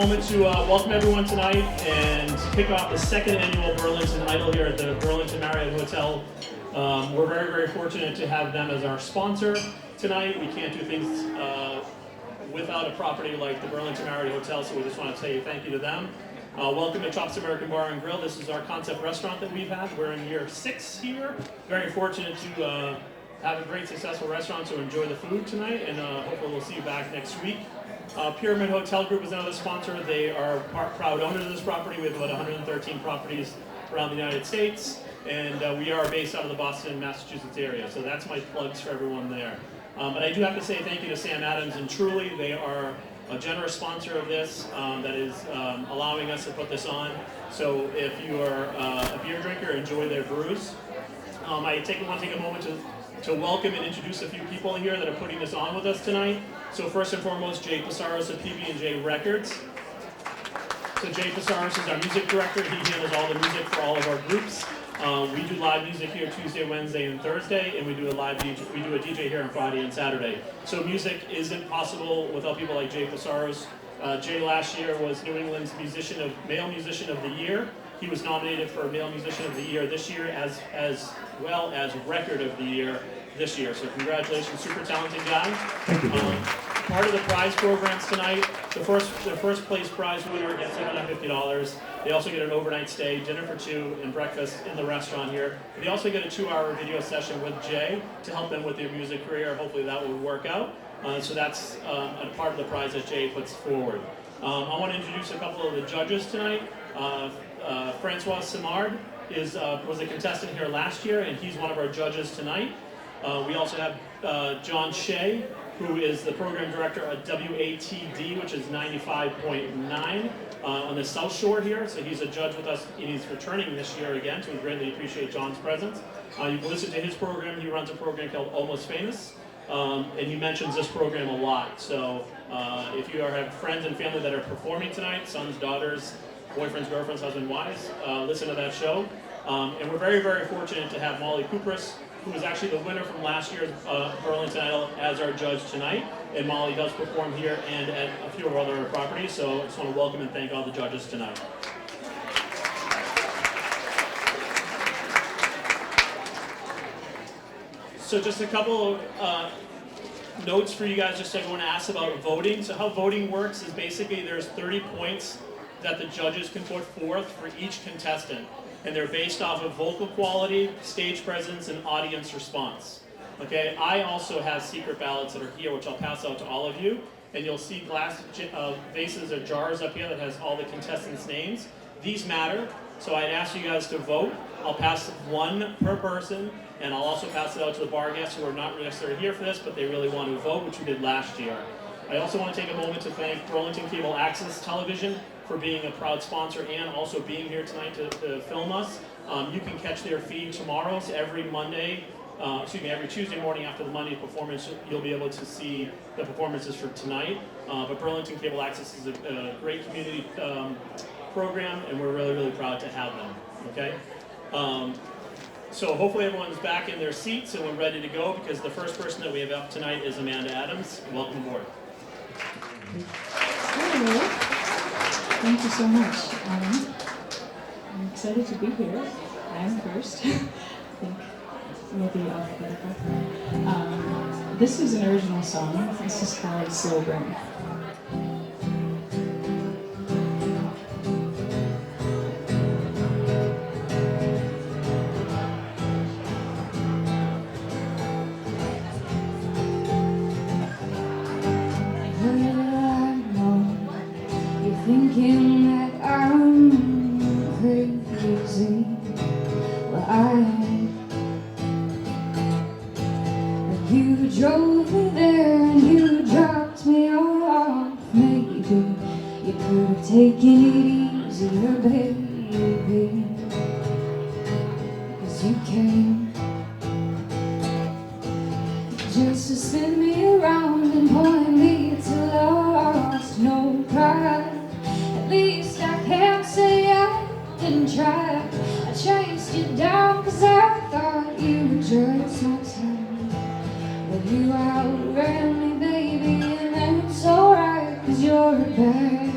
moment to welcome everyone tonight and kick off the second annual Burlington Idol here at the Burlington Marriott Hotel. We're very, very fortunate to have them as our sponsor tonight. We can't do things without a property like the Burlington Marriott Hotel, so we just want to say thank you to them. Welcome to Chops American Bar and Grill. This is our concept restaurant that we've had. We're in year 6 here. Very fortunate to have a great, successful restaurant, so enjoy the food tonight, and hopefully we'll see you back next week. Pyramid Hotel Group is another sponsor. They are proud owners of this property. We have about 113 properties around the United States, and we are based out of the Boston, Massachusetts area. So that's my plugs for everyone there. But I do have to say thank you to Sam Adams and Truly. They are a generous sponsor of this that is allowing us to put this on. So if you are a beer drinker, enjoy their brews. I want to take a moment to welcome and introduce a few people here that are putting this on with us tonight. So first and foremost, Jay Pasaros of PB&J Records. So Jay Pasaros is our music director. He handles all the music for all of our groups. We do live music here Tuesday, Wednesday, and Thursday, and we do a DJ here on Friday and Saturday. So music isn't possible without people like Jay Pasaros. Jay last year was New England's Male Musician of the Year. He was nominated for Male Musician of the Year this year, as well as Record of the Year this year. So congratulations, super talented guy. Thank you. Part of the prize programs tonight, the first place prize winner gets $750. They also get an overnight stay, dinner for 2, and breakfast in the restaurant here. They also get a 2-hour video session with Jay to help them with their music career. Hopefully that will work out. So that's a part of the prize that Jay puts forward. I want to introduce a couple of the judges tonight. Francois Simard was a contestant here last year, and he's one of our judges tonight. We also have John Shea, who is the program director at WATD, which is 95.9 on the South Shore here. So he's a judge with us, and he's returning this year again, so we greatly appreciate John's presence. You can listen to his program. He runs a program called Almost Famous, and he mentions this program a lot. So if you have friends and family that are performing tonight, sons, daughters, boyfriends, girlfriends, husband, wives, listen to that show. And we're very, very fortunate to have Molly Kupris, who was actually the winner from last year's Burlington Idol, as our judge tonight. And Molly does perform here and at a few of our other properties, so I just want to welcome and thank all the judges tonight. So just a couple of notes for you guys, just everyone asked about voting. So how voting works is basically there's 30 points that the judges can put forth for each contestant. And they're based off of vocal quality, stage presence, and audience response. Okay, I also have secret ballots that are here, which I'll pass out to all of you. And you'll see glass vases or jars up here that has all the contestants' names. These matter, so I'd ask you guys to vote. I'll pass one per person, and I'll also pass it out to the bar guests who are not necessarily here for this, but they really want to vote, which we did last year. I also want to take a moment to thank Burlington Cable Access Television for being a proud sponsor and also being here tonight to film us. You can catch their feed tomorrow, so every Tuesday morning after the Monday performance, you'll be able to see the performances for tonight. But Burlington Cable Access is a great community program, and we're really, really proud to have them, okay? So hopefully everyone's back in their seats and we're ready to go, because the first person that we have up tonight is Amanda Adams. Welcome aboard. Hello. Thank you so much. I'm excited to be here. I'm first. I think maybe alphabetical. This is an original song. This is called Slow Burn. Thinking that I'm crazy, well, you drove me there and you dropped me off. Maybe you could have taken it easier, baby, 'cause you came just to spin me around and point me to lost, no pride. At least I can't say I didn't try. I chased you down 'cause I thought you were just my type. But you outran me, baby, and that's alright, 'cause you're bad.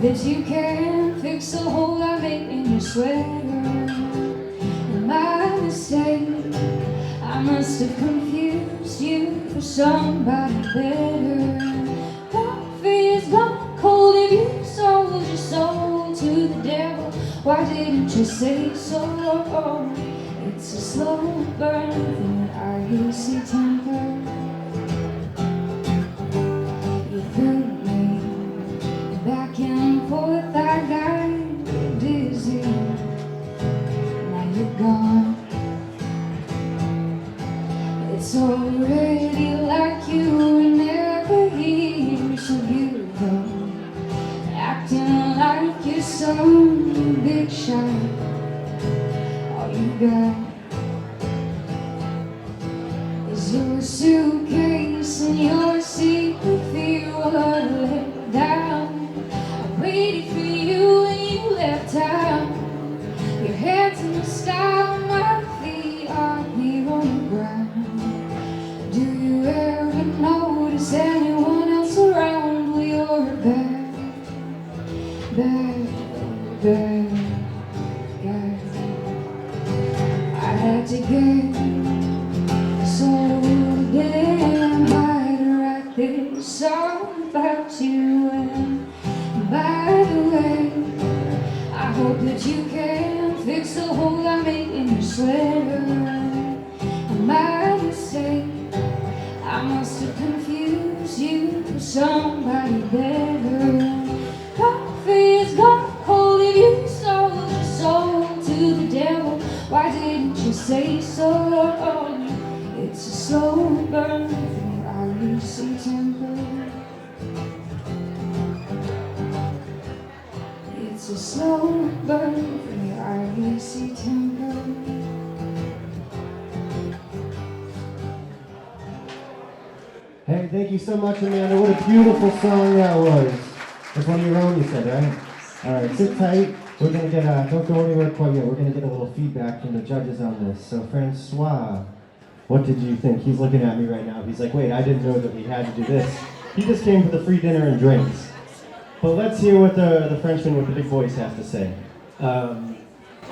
hope that you can fix the hole I made in your sweater. My mistake, I must have confused you for somebody better. Coffee is gone cold if you sold your soul to the devil. Why didn't you say so? It's a slow burn that I see temper. You threw me back and forth, I got dizzy. Now you're gone. It's already like you were never here. So you go acting like you're some big shot. All you got is your suitcase and your secret fear of let down. I waited for you when you left town. Your head's in the sky, my feet are here on the ground. Do you ever notice anyone else around? Well, you're a bad, bad, bad guy. I had to get so damn high to write this song about you. And by the way, I hope that you can fix the hole I made in your sweater. And my mistake, I must have confused you for somebody better. Coffee is gone cold if you sold your soul to the devil. Why didn't you say so? It's a slow burn for I lose some temper. It's a slow burn for your icy temper. Hey, thank you so much, Amanda. What a beautiful song that was. That's one of your own, you said, right? All right, sit tight. We're going to get, don't go anywhere quite yet. We're going to get a little feedback from the judges on this. So, Francois, what did you think? He's looking at me right now. He's like, wait, I didn't know that we had to do this. He just came for the free dinner and drinks. But let's hear what the Frenchman with the big voice has to say. I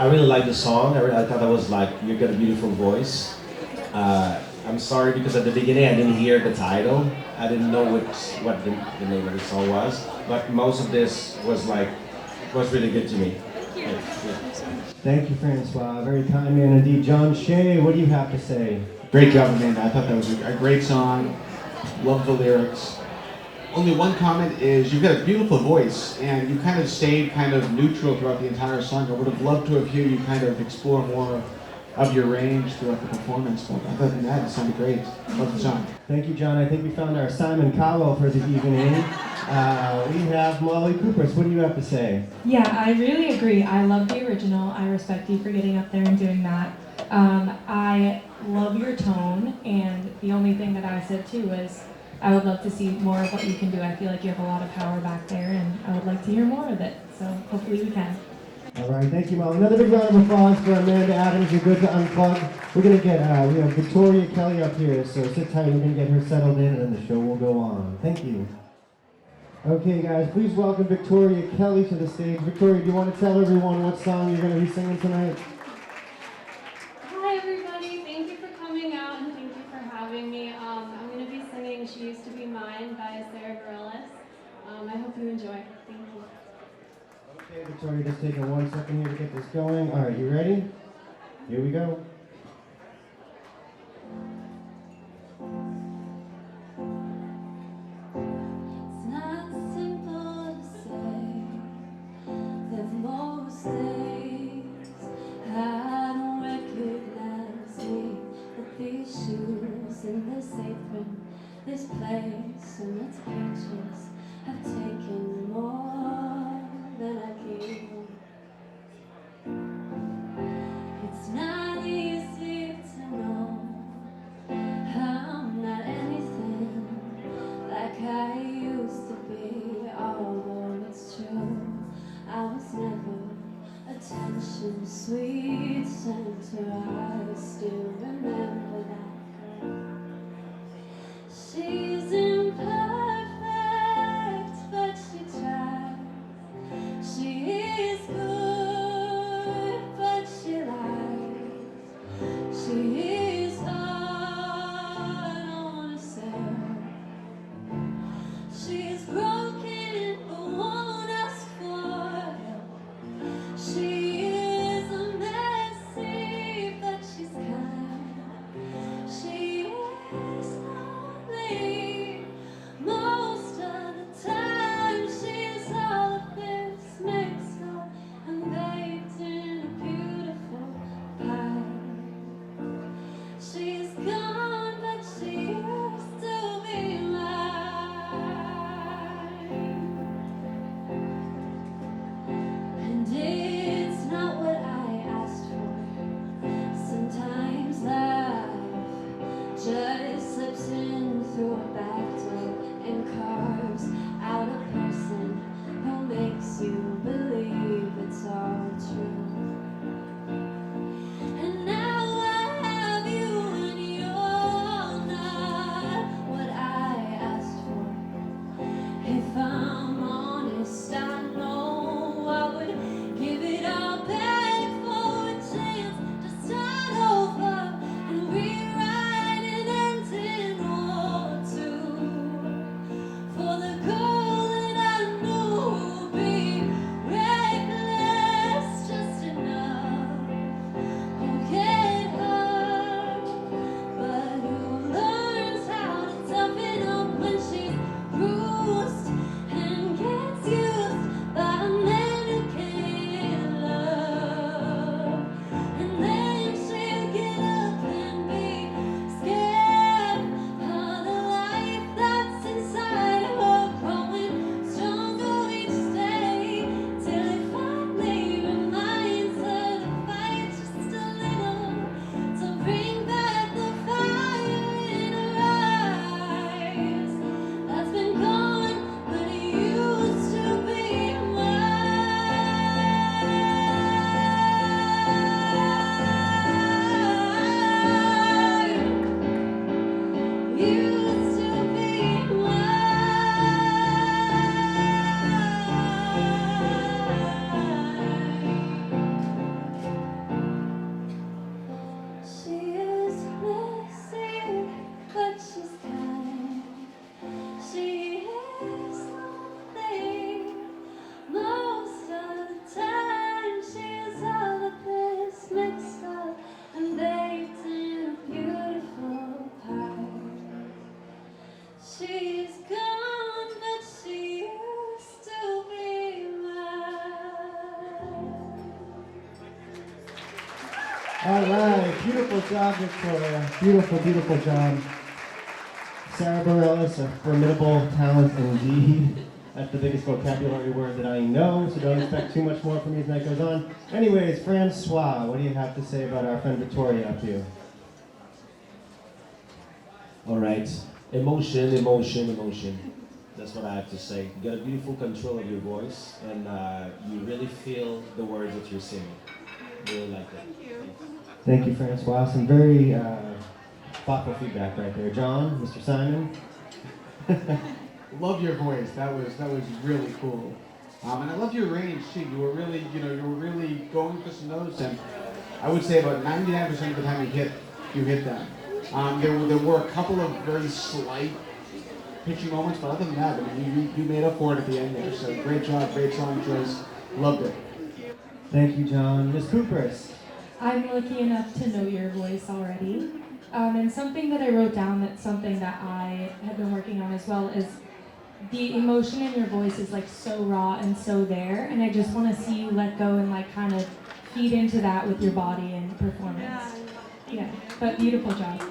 really like the song. I thought that was like, you got a beautiful voice. I'm sorry because at the beginning I didn't hear the title. I didn't know what the name of the song was. But most of this was really good to me. Thank you, Francois. Very kind man indeed. John Shea, what do you have to say? Great job, Amanda. I thought that was a great song. Love the lyrics. Only one comment is you've got a beautiful voice, and you kind of stayed kind of neutral throughout the entire song. I would have loved to have heard you kind of explore more of your range throughout the performance, but other than that, it sounded great. Love the song. Thank you, John. I think we found our Simon Cowell for the evening. We have Molly Coopers. What do you have to say? Yeah, I really agree. I love the original. I respect you for getting up there and doing that. I love your tone, and the only thing that I said too was I would love to see more of what you can do. I feel like you have a lot of power back there, and I would like to hear more of it. So hopefully we can. All right, thank you, Molly. Another big round of applause for Amanda Adams. You're good to unplug. We're going to get, we have Victoria Kelly up here, so sit tight. We're going to get her settled in, and then the show will go on. Thank you. Okay, guys, please welcome Victoria Kelly to the stage. Victoria, do you want to tell everyone what song you're going to be singing tonight? Hi everybody, thank you for coming out and thank you for having me. I'm going to be singing She Used to Be Mine by Sarah Grille. I hope you enjoy. Thank you. Okay, Victoria, just taking 1 second here to get this going. All right, you ready? Here we go. It's not simple to say that most days I don't recognize me, but these shoes and this apron, this place and its pages have taken more than I gave them. It's not easy to know I'm not anything like I used to be, although it's true I was never attention sweet center. I still remember that girl. She's imperfect, but she broken but won't ask for help. She is a messy, but she's kind. She is lonely most of the time. She's all of this mixed up and baked in a beautiful pie. She's gone, but she used to be mine. And it's not what I asked for. Sometimes life just slips in through a back door and carves out a person who makes you believe it's all true. And now I have you and you're not what I asked for. If I'm honest, I know I would give it all back for a chance to start over and rewrite an ending or two. For the girl that I knew would be reckless just enough. Who'll get hurt, but who learns how to toughen up when she's bruised and gets used by a man who can't love. And then she'll get up and be scared of the life that's inside her, growing stronger each day till it finally reminds her to fight just a little, to bring back the fire in her eyes that's been gone, but it used to be mine. Used to be mine. She is messy, but she's kind. She is lonely most of the time. She is all of this mixed up and baked in a beautiful pie. She's gone, but she used to be mine. All right, beautiful job, Victoria. Beautiful, beautiful job. Sarah Bareilles, a formidable talent indeed. That's the biggest vocabulary word that I know, so don't expect too much more from me as the night goes on. Anyways, Francois, what do you have to say about our friend Victoria up here? All right. Emotion, emotion, emotion. That's what I have to say. You got a beautiful control of your voice, and you really feel the words that you're singing. Really like that. Thank you, Francois. Some very thoughtful feedback right there. John, Mr. Simon. Love your voice. That was really cool. And I love your range too. You were really, you were really going for some notes, and I would say about 99% of the time you hit them. There were a couple of very slight pitchy moments, but other than that, I mean, you made up for it at the end there. So great job, great song choice. Loved it. Thank you, John. Ms. Coopers. I'm lucky enough to know your voice already. And something that I wrote down that's something that I have been working on as well is the emotion in your voice is like so raw and so there, and I just want to see you let go and like kind of feed into that with your body and performance. Yeah, but beautiful job.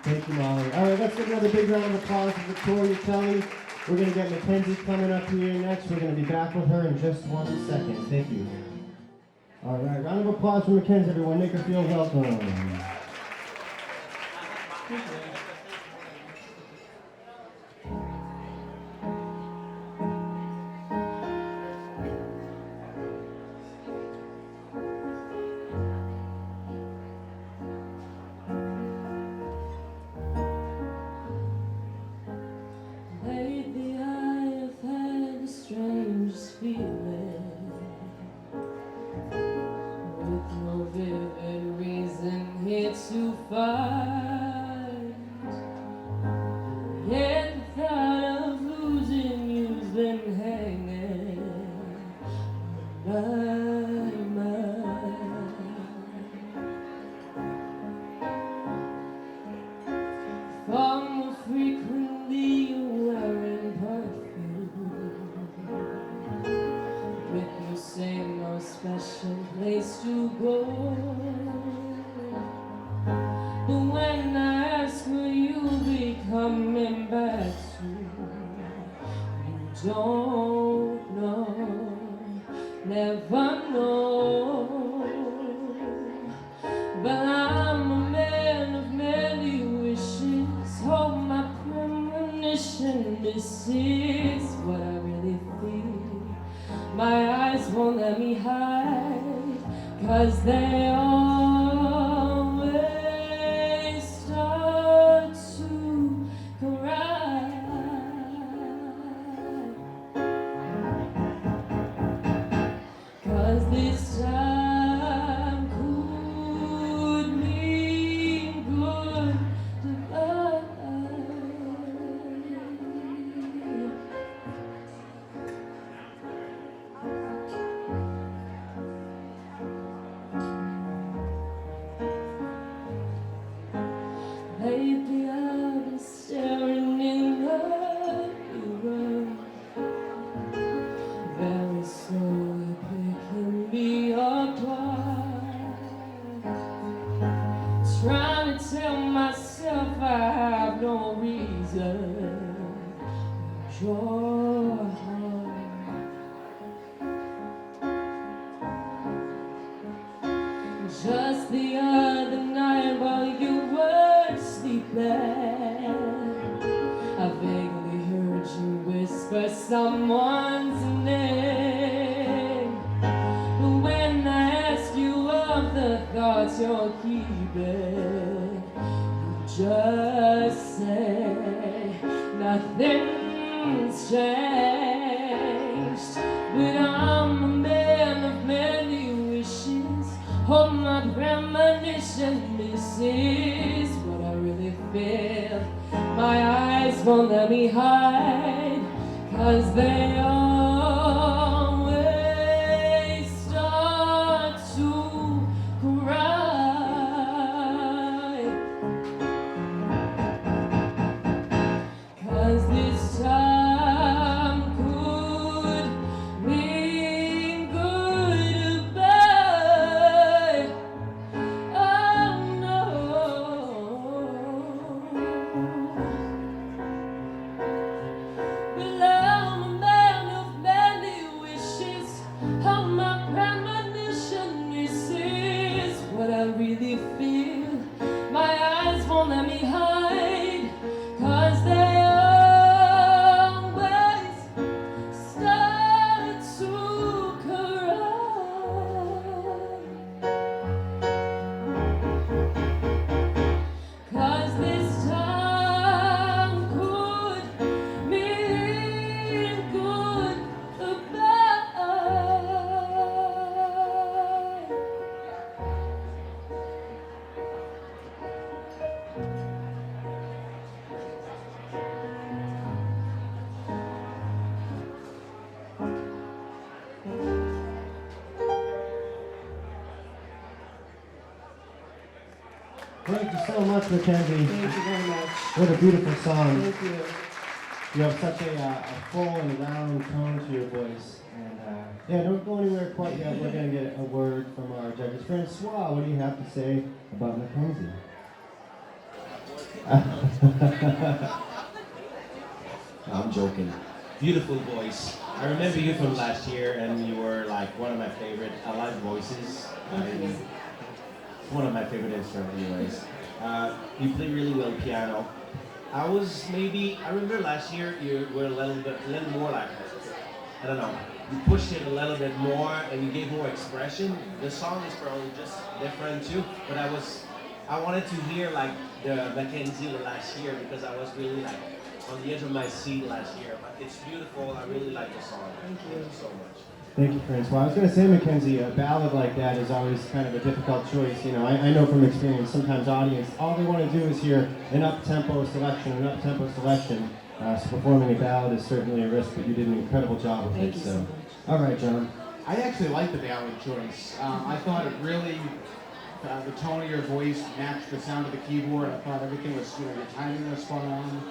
Thank you, Molly. All right, let's give another big round of applause for Victoria Kelly. We're going to get Mackenzie coming up here next. We're going to be back with her in just 1 second. Thank you. All right, round of applause for Mackenzie, everyone. Make her feel welcome. Lately I've had the strangest feeling, with no vivid reason, it You don't know, never know. But I'm a man of many wishes. Hold my premonition. This is what I really feel. My eyes won't let me hide, 'cause they always start to cry. 'Cause this time could mean goodbye. Lately I've been staring in the mirror, very slowly picking me apart, trying to tell myself I have no reason. Your heart, just the other night while you were sleeping, I vaguely heard you whisper someone's name. But when I ask you of the thoughts you're keeping, you just say nothing's changed. But I'm a man of many wishes. Hold my premonition. This is what I really feel. My eyes won't let me hide, 'cause they always start to cry. 'Cause this time could mean goodbye. Oh no. Well, I'm a man of many wishes. Hold my premonition. This is what I really feel. My eyes won't let me hide, 'cause they always start to cry. 'Cause this time could mean goodbye. Thank you so much, Mackenzie. Thank you very much. What a beautiful song. Thank you. You have such a full and round tone to your voice. And yeah, don't go anywhere quite yet. We're going to get a word from our judges. Francois, what do you have to say about Mackenzie? I'm joking. Beautiful voice. I remember you from last year, and you were like one of my favorite. I like voices. One of my favorite instruments, anyways. You play really well piano. I remember last year you were a little more like, I don't know, you pushed it a little bit more and you gave more expression. The song is probably just different too, but I wanted to hear like the Mackenzie last year because I was really like on the edge of my seat last year. But it's beautiful. I really like the song. Thank you so much. Thank you, Francois. I was going to say, Mackenzie, a ballad like that is always kind of a difficult choice. You know, I know from experience, sometimes audience, all they want to do is hear an up-tempo selection, So performing a ballad is certainly a risk, but you did an incredible job with Thank it. you so much. All right, John. I actually like the ballad choice. I thought it really, the tone of your voice matched the sound of the keyboard. I thought everything was, your timing was spot on.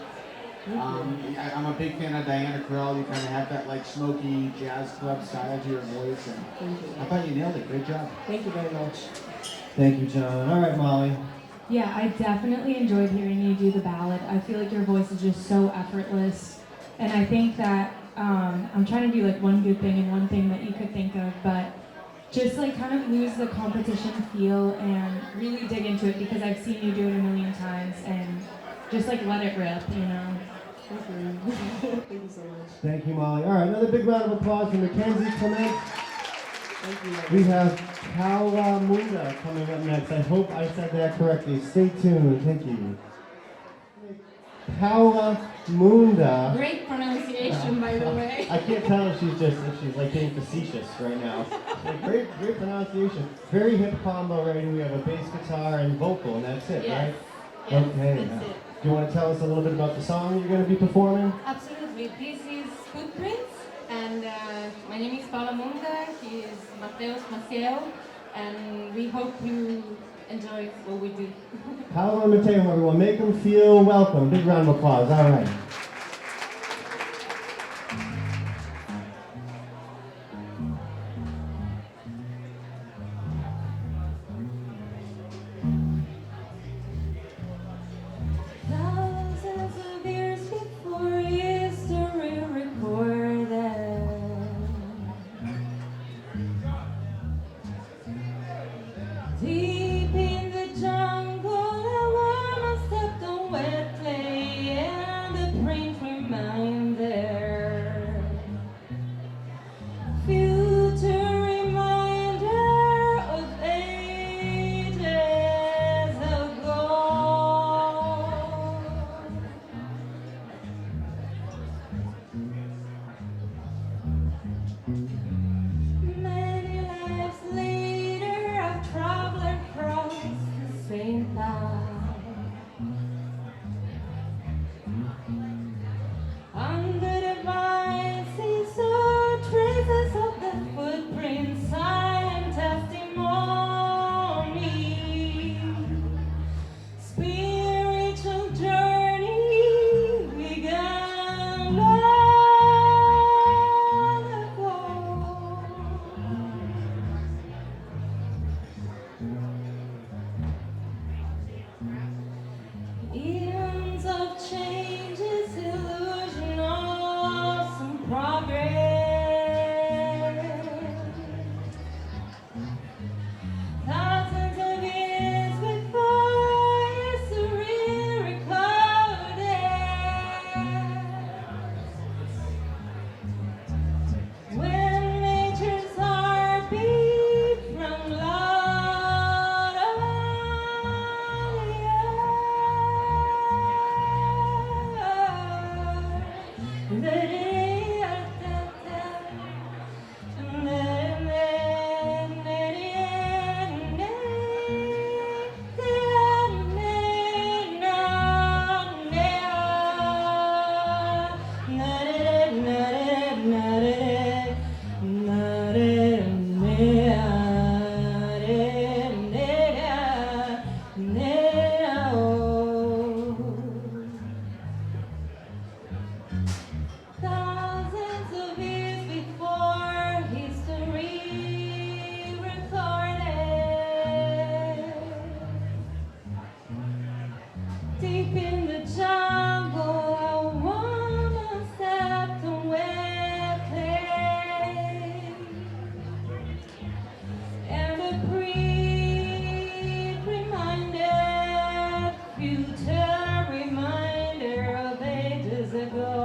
I'm a big fan of Diana Krall. You kind of have that like smoky jazz club style to your voice, and Thank you. I thought you nailed it. Great job. Thank you very much. Thank you, John. All right, Molly. Yeah, I definitely enjoyed hearing you do the ballad. I feel like your voice is just so effortless. And I think that I'm trying to do like one good thing and one thing that you could think of, but just like kind of lose the competition feel and really dig into it because I've seen you do it a million times and just like let it rip, you know? Thank you so much. Thank you, Molly. All right, another big round of applause for Mackenzie Clement. Thank you. We have Paula Munda coming up next. I hope I said that correctly. Stay tuned. Thank you. Paula Munda. Great pronunciation, by the way. I can't tell if she's like being facetious right now. Like, great pronunciation. Very hip combo right here. We have a bass guitar and vocal, and that's it, Yes. right? Yes, Okay. that's it. Do you want to tell us a little bit about the song you're going to be performing? Absolutely. This is Footprints, and my name is Paula Munda. He is Mateus Maciel, and we hope you enjoy what we do. Paolo and Mateo, everyone, make them feel welcome. Big round of applause. All right. Thousands of years before history recorded, deep in the jungle, a woman stepped on wet clay, and the print remained there. Future reminder of ages ago. Many lives later, I've traveled across the same path. Under the vines, see so traces of the footprints and testimony. Spiritual journey began long ago. Eons of changes, illusion of some progress. Thousands of years before history recorded. When nature's heart beat from blood on the Thousands of years before history recorded. Deep in the jungle, a woman stepped on wet clay, and a priest reminded, future reminder of ages ago.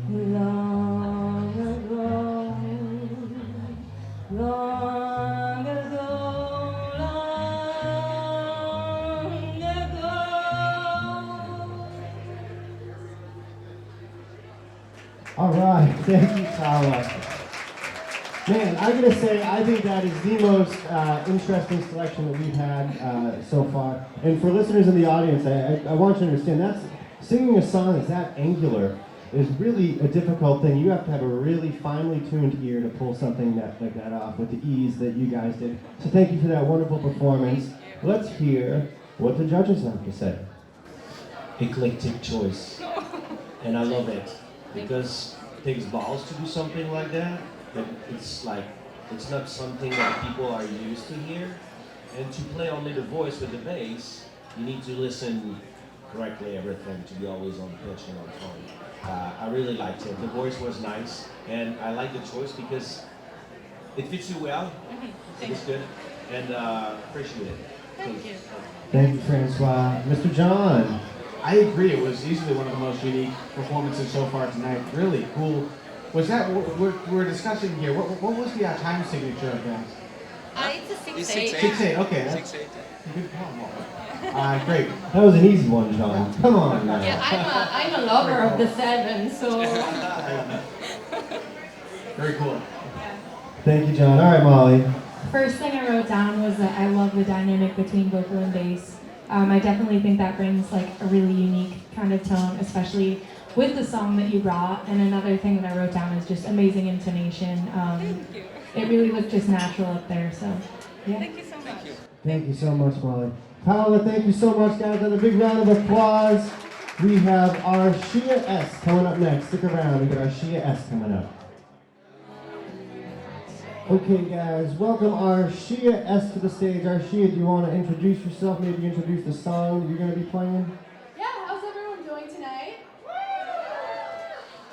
Long ago, long ago, long ago. All right. Thank you, Paula. Man, I gotta say, I think that is the most interesting selection that we've had so far. And for listeners in the audience, I want you to understand that's singing a song that's that angular is really a difficult thing. You have to have a really finely tuned ear to pull something like that off with the ease that you guys did. So thank you for that wonderful performance. Let's hear what the judges have to say. Eclectic choice. And I love it because it takes balls to do something like that. But it's like, it's not something that people are used to hear. And to play only the voice with the bass, you need to listen correctly everything to be always on pitch and on tone. I really liked it. The voice was nice, and I like the choice because it fits you well. It is good, and appreciate it. Thank you. Thank you, Francois. Mr. John. I agree. It was easily one of the most unique performances so far tonight. Really cool. Was that we're discussing here? What was the time signature of that? It's a 6/8. 6/8. Okay. That's a good call. Great. That was an easy one, John. Come on now. Yeah, I'm a lover of the 7, so. Very cool. Thank you, John. All right, Molly. First thing I wrote down was that I love the dynamic between vocal and bass. I definitely think that brings like a really unique kind of tone, especially with the song that you brought. And another thing that I wrote down is just amazing intonation. Thank you. It really looked just natural up there. So, yeah. Thank you so much. Thank you so much, Molly. Paola, thank you so much, guys. Another big round of applause. We have our Shia S coming up next. Stick around. We got our Shia S coming up. Okay, guys, welcome our Shia S to the stage. Our Shia, do you want to introduce yourself? Maybe introduce the song that you're going to be playing? Yeah, how's everyone doing tonight?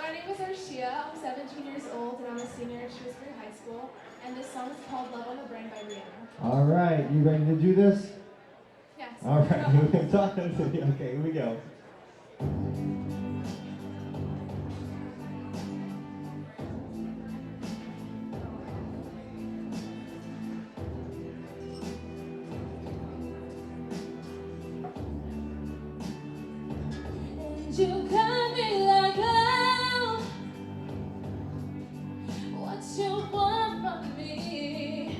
My name is Arshia. I'm 17 years old and I'm a senior at Shrewsbury High School. And this song is called Love on the Brain by Rihanna. All right, you ready to do this? Yes. All right, talking to me. Okay, here we go. You got me like, oh, what you want from me?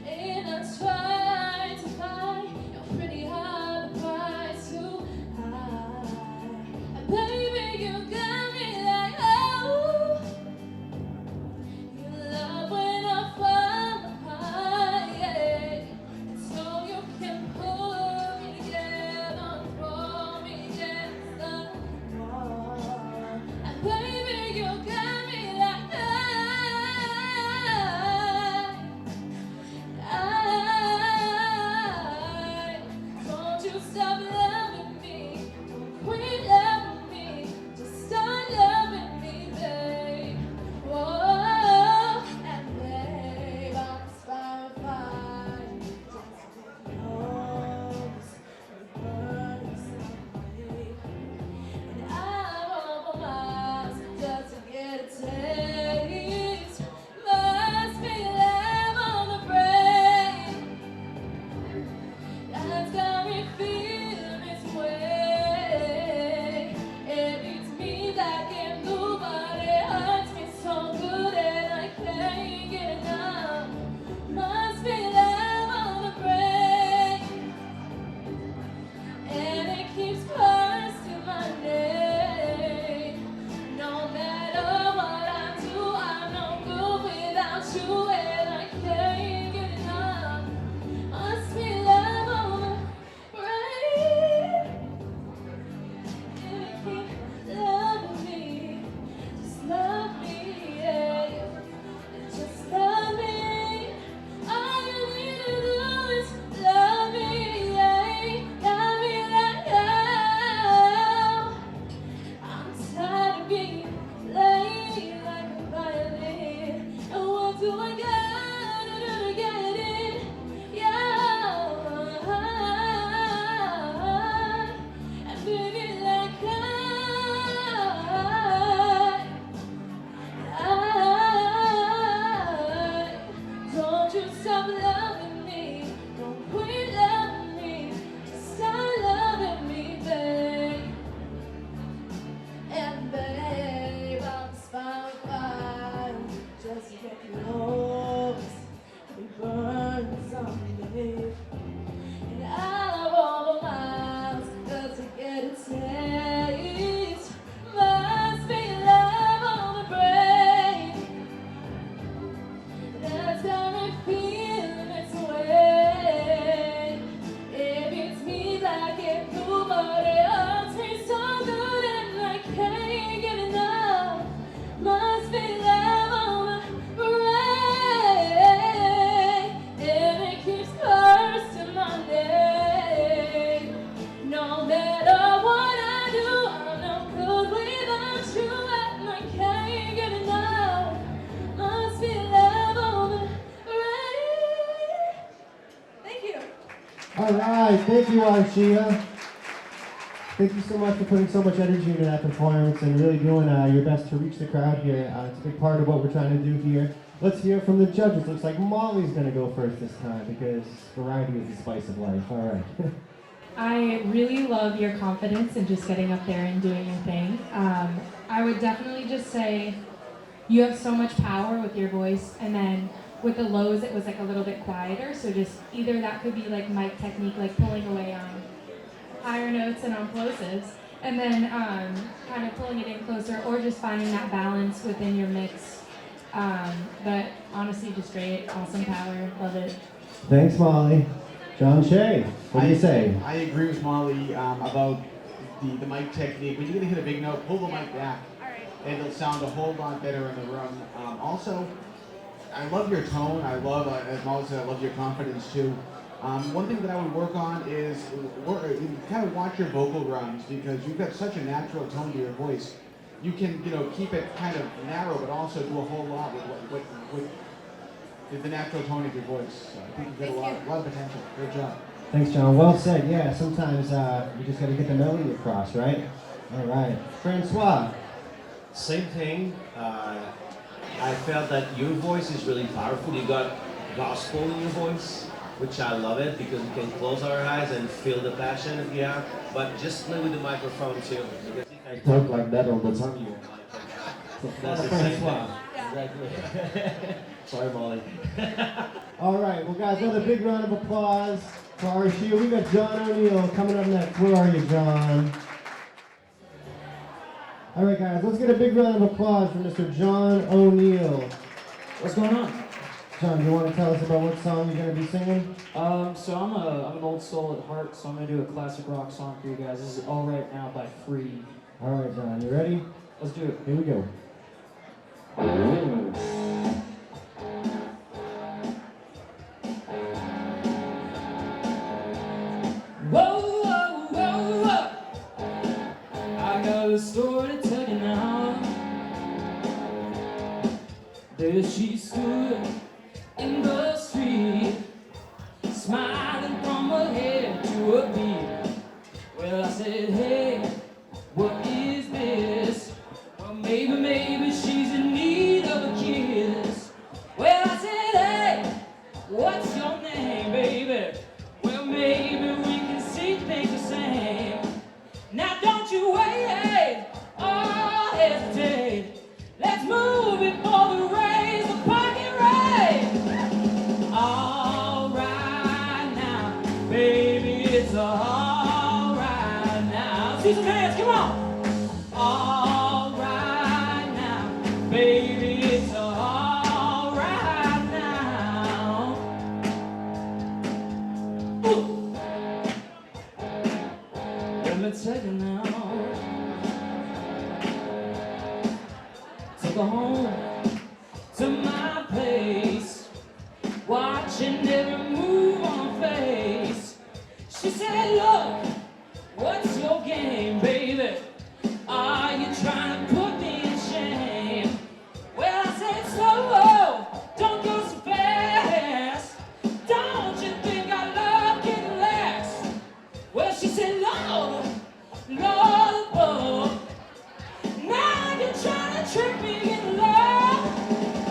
And I try to find your pretty heart, price too high. right, thank you, Arshia. Thank you so much for putting so much energy into that performance and really doing your best to reach the crowd here. It's a big part of what we're trying to do here. Let's hear from the judges. Looks like Molly's going to go first this time because variety is the spice of life. All right. I really love your confidence in just getting up there and doing your thing. I would definitely just say you have so much power with your voice, and then with the lows it was like a little bit quieter, so just either that could be like mic technique, like pulling away on higher notes and on plosives, and then kind of pulling it in closer, or just finding that balance within your mix. But honestly, just great, awesome power, love it. Thanks, Molly. John Shea, what do you say? I agree with Molly about the mic technique. When you're going to hit a big note, pull the mic back, and it'll sound a whole lot better in the room. Also, I love your tone. I love, as Molly said, I love your confidence too. One thing that I would work on is kind of watch your vocal runs, because you've got such a natural tone to your voice. You can, keep it kind of narrow, but also do a whole lot with the natural tone of your voice. So I think you've got a lot of potential. Great job. Thanks, John. Well said. Yeah, sometimes you just got to get the melody across, right? All right. Francois. Same thing. I felt that your voice is really powerful. You got gospel in your voice, which I love it, because we can close our eyes and feel the passion if you have. But just play with the microphone too. Because if I talk like that all the time, you that's the same thing. Exactly. Sorry, Molly. All right. Well, guys, another big round of applause for our show. We got John O'Neill coming up next. Where are you, John? All right, guys, let's get a big round of applause for Mr. John O'Neill. What's going on? John, do you want to tell us about what song you're going to be singing? So I'm an old soul at heart, so I'm going to do a classic rock song for you guys. This is All Right Now by Free. All right, John, you ready? Let's do it. Here we go. Whoa, whoa, whoa, whoa. I got a story to tell you now. There she stood in the street, smiling from her head to her feet. Well, I said, hey, what is this? Well, maybe she's in need of a kiss. Well, I said, hey, what's your name, baby? Well, maybe we can see things the same. Now don't you wait or hesitate. Let's move before the rains the parking rain. All right now, baby, it's all right now. See some hands, come on. All right now, baby, it's all right now. Ooh. Let me tell you now. Took her home to my place, watching every move on her face. She said, look, what's your game, baby? Are you trying to put me in shame? Well, I said, slow, don't go so fast. Don't you think I love getting lax? Well, she said, Lord, Lord above. Now you're trying to trick me in love.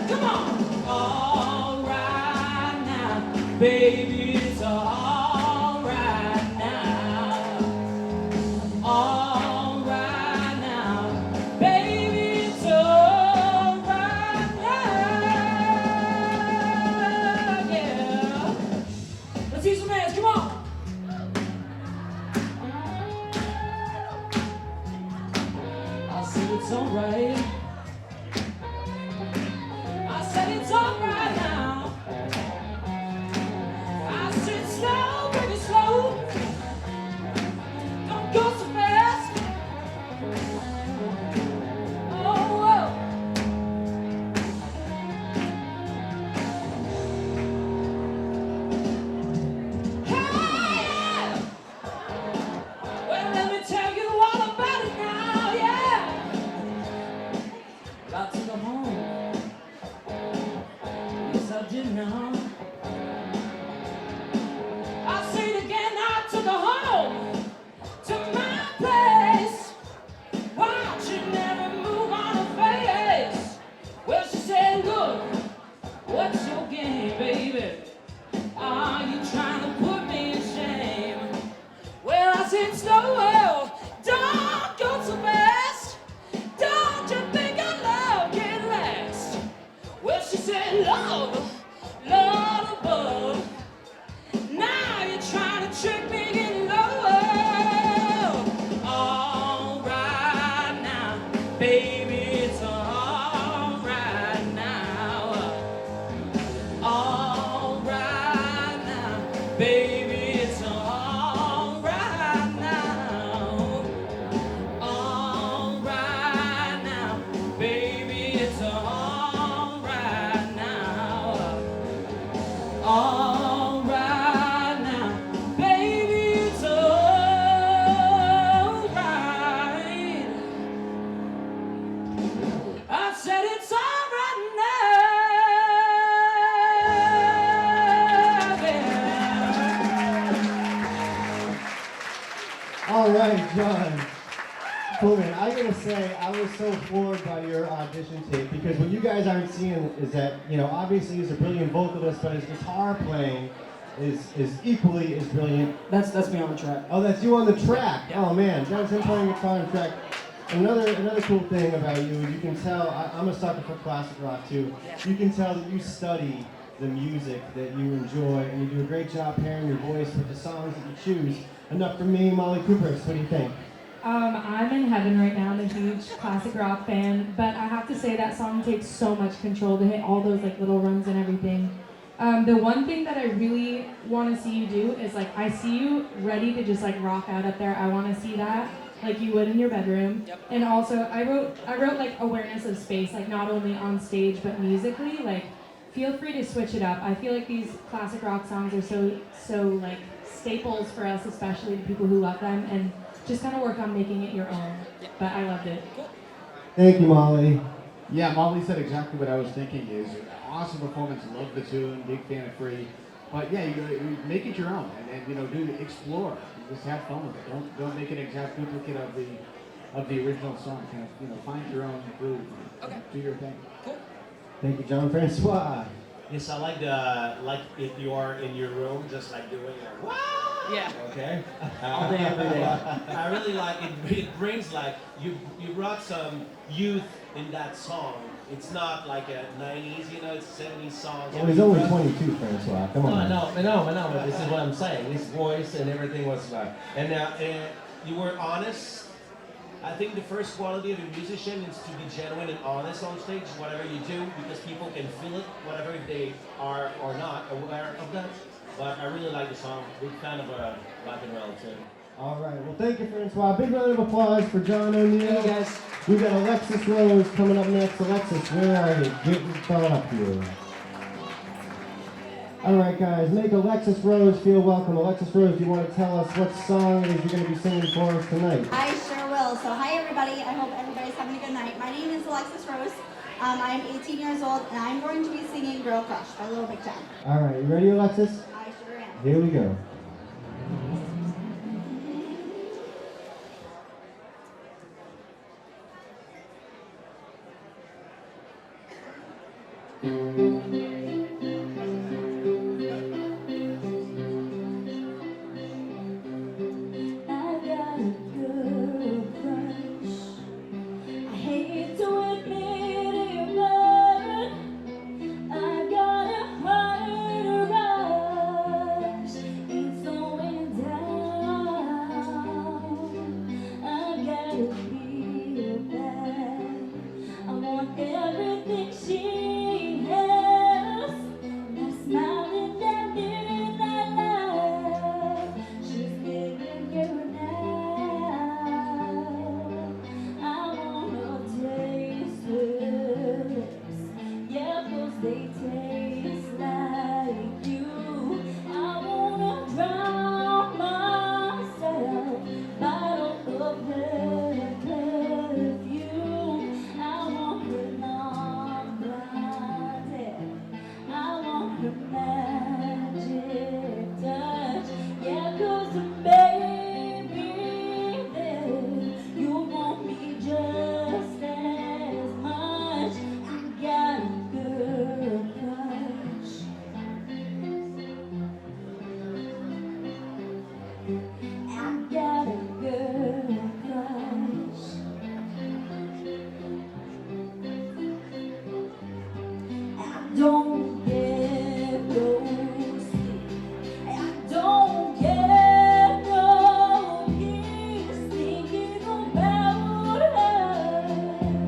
Come on. All right now, baby, it's all right now. All right now, baby, it's all right now. Yeah. Let's see some hands, come on. I said it's all right. I said it's all right now. I said slow, baby, slow. Don't go so fast. Oh, whoa. Hey! Well, let me tell you all about it now, yeah. baby, it's alright now. Alright now, baby, it's alright now. Alright now, baby, it's alright now. Alright now, baby, it's alright. I said it's alright now. Yeah. All right, John. Cool, man. I gotta say, I was so floored by your audition tape because what you guys aren't seeing is that, obviously he's a brilliant vocalist, but his guitar playing is equally as brilliant. That's me on the track. Oh, that's you on the track. Oh man, that's him playing guitar on the track. Another cool thing about you is you can tell, I'm a sucker for classic rock too. You can tell that you study the music that you enjoy and you do a great job pairing your voice with the songs that you choose. Enough for me, Molly Cooper. What do you think? I'm in heaven right now. I'm a huge classic rock fan, but I have to say that song takes so much control to hit all those little runs and everything. The one thing that I really want to see you do is I see you ready to just rock out up there. I want to see that like you would in your bedroom. Yep. And also I wrote awareness of space, not only on stage but musically. Feel free to switch it up. I feel like these classic rock songs are so staples for us, especially the people who love them, and just kind of work on making it your own. But I loved it. Thank you, Molly. Yeah, Molly said exactly what I was thinking. Is awesome performance. Love the tune. Big fan of Free. But yeah, you make it your own, and explore. Just have fun with it. Don't make an exact duplicate of the original song. Kind of find your own groove. Okay. Do your thing. Cool. Thank you, John Francois. Yes, I like if you are in your room, just doing wow. Yeah. Okay. All day, every day. I really like it. It brings you brought some youth in that song. It's not like a 90s, it's 70s song. Well, he's only 22, Francois. Come on. I know, but this is what I'm saying. His voice and everything was and you were honest. I think the first quality of a musician is to be genuine and honest on stage, whatever you do, because people can feel it, whatever they are or not aware of that. But I really like the song. Big fan of rock and roll too. All right. Well, thank you, Francois. Big round of applause for John O'Neill. Thank you, guys. We've got Alexis Rose coming up next. Alexis, where are you? Get up here. All right, guys. Make Alexis Rose feel welcome. Alexis Rose, do you want to tell us what song it is you're going to be singing for us tonight? I sure will. So hi, everybody. I hope everybody's having a good night. My name is Alexis Rose. I'm 18 years old, and I'm going to be singing Girl Crush by Little Big Town. All right. You ready, Alexis? I sure am. Here we go. Don't get no sleep. I don't get no peace thinking about her.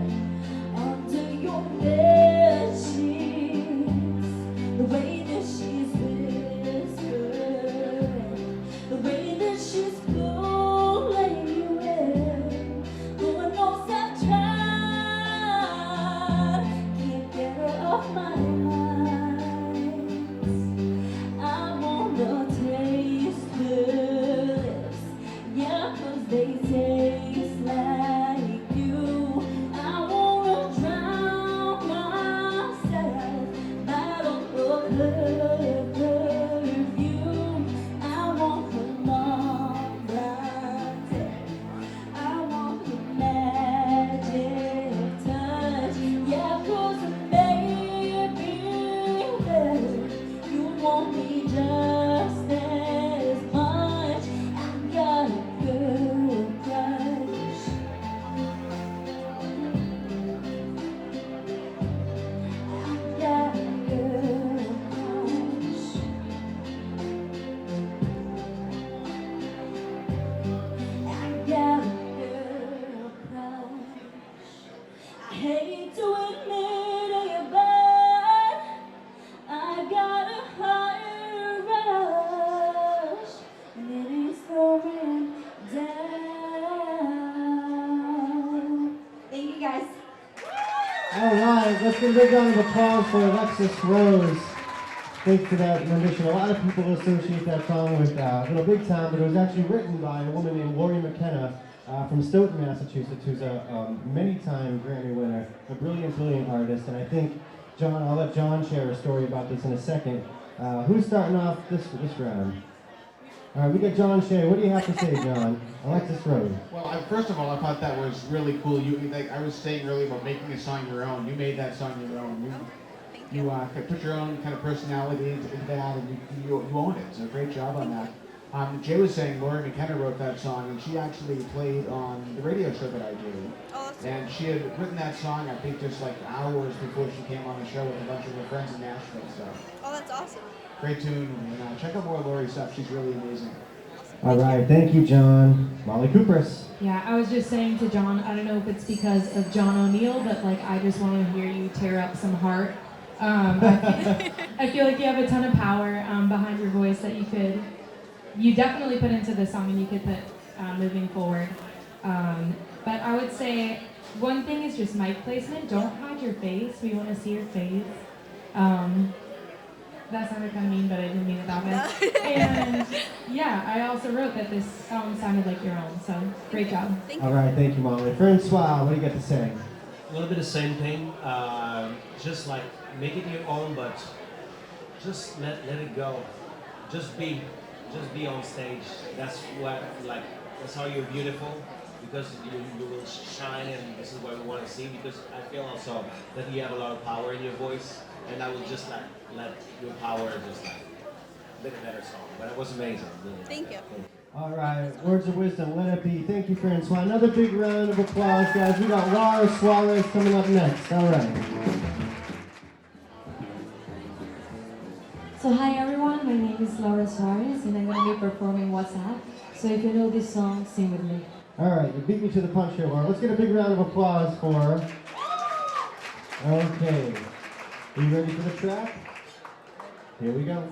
hate to admit it, but I got a higher rush, and it is going down. Thank you guys. All right, let's give a big round of applause for Alexis Rose. Thanks for that rendition. A lot of people associate that song with Little Big Town, but it was actually written by a woman named Lori McKenna from Stoughton, Massachusetts, who's a many-time Grammy winner, a brilliant, brilliant artist. And I think, John, I'll let John share a story about this in a second. Who's starting off this round? All right, we got John Shea. What do you have to say, John? Alexis Rose. Well, first of all, I thought that was really cool. I was saying earlier about making a song your own. You made that song your own. You put your own kind of personality into that, and you own it. So great job on that. Jay was saying Lori McKenna wrote that song, and she actually played on the radio show that I do. And she had written that song, I think, just like hours before she came on the show with a bunch of her friends in Nashville. So Oh, that's awesome. great tune, and check out more Lori stuff. She's really amazing. All right, thank you, John. Molly Coopers. Yeah, I was just saying to John, I don't know if it's because of John O'Neill, but like I just want to hear you tear up some heart. I feel like you have a ton of power behind your voice that you definitely put into the song and you could put moving forward. But I would say one thing is just mic placement. Don't hide your face. We want to see your face. That sounded kind of mean, but I didn't mean it that way. And yeah, I also wrote that this song sounded like your own, so great job. All right, thank you, Molly. Francois, what do you got to say? A little bit the same thing. Just like make it your own, but just let it go. Just be on stage. That's how you're beautiful, because you will shine, and this is what we want to see. Because I feel also that you have a lot of power in your voice, and I will just let your power just make a better song. But it was amazing. Really. Thank you. All right, words of wisdom, let it be. Thank you, Francois. Another big round of applause, guys. We got Laura Suarez coming up next. All right. So hi everyone, my name is Laura Suarez and I'm going to be performing What's Up. So if you know this song, sing with me. All right, you beat me to the punch here, Laura. Let's get a big round of applause for... Okay. Are you ready for the track? Here we go.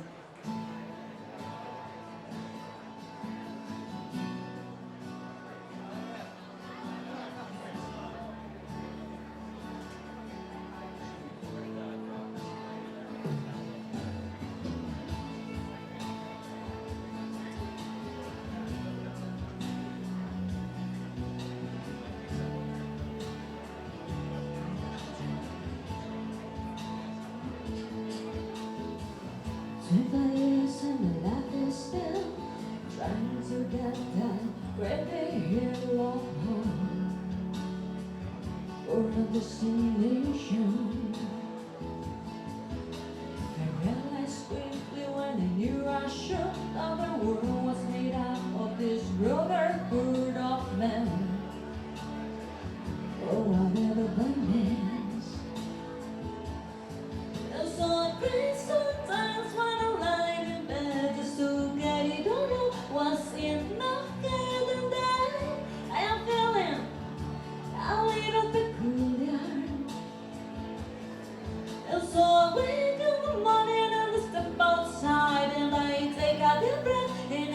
Trying to get that great big hill of home for a destination. I realized quickly when I knew I should that the world was made up of this brotherhood of men. Or whatever that means. And so I pray sometimes when I'm lying in bed just to get it all out. Was enough than that. I am feeling a little peculiar. And so I wake in the morning and I step outside and I take a deep breath and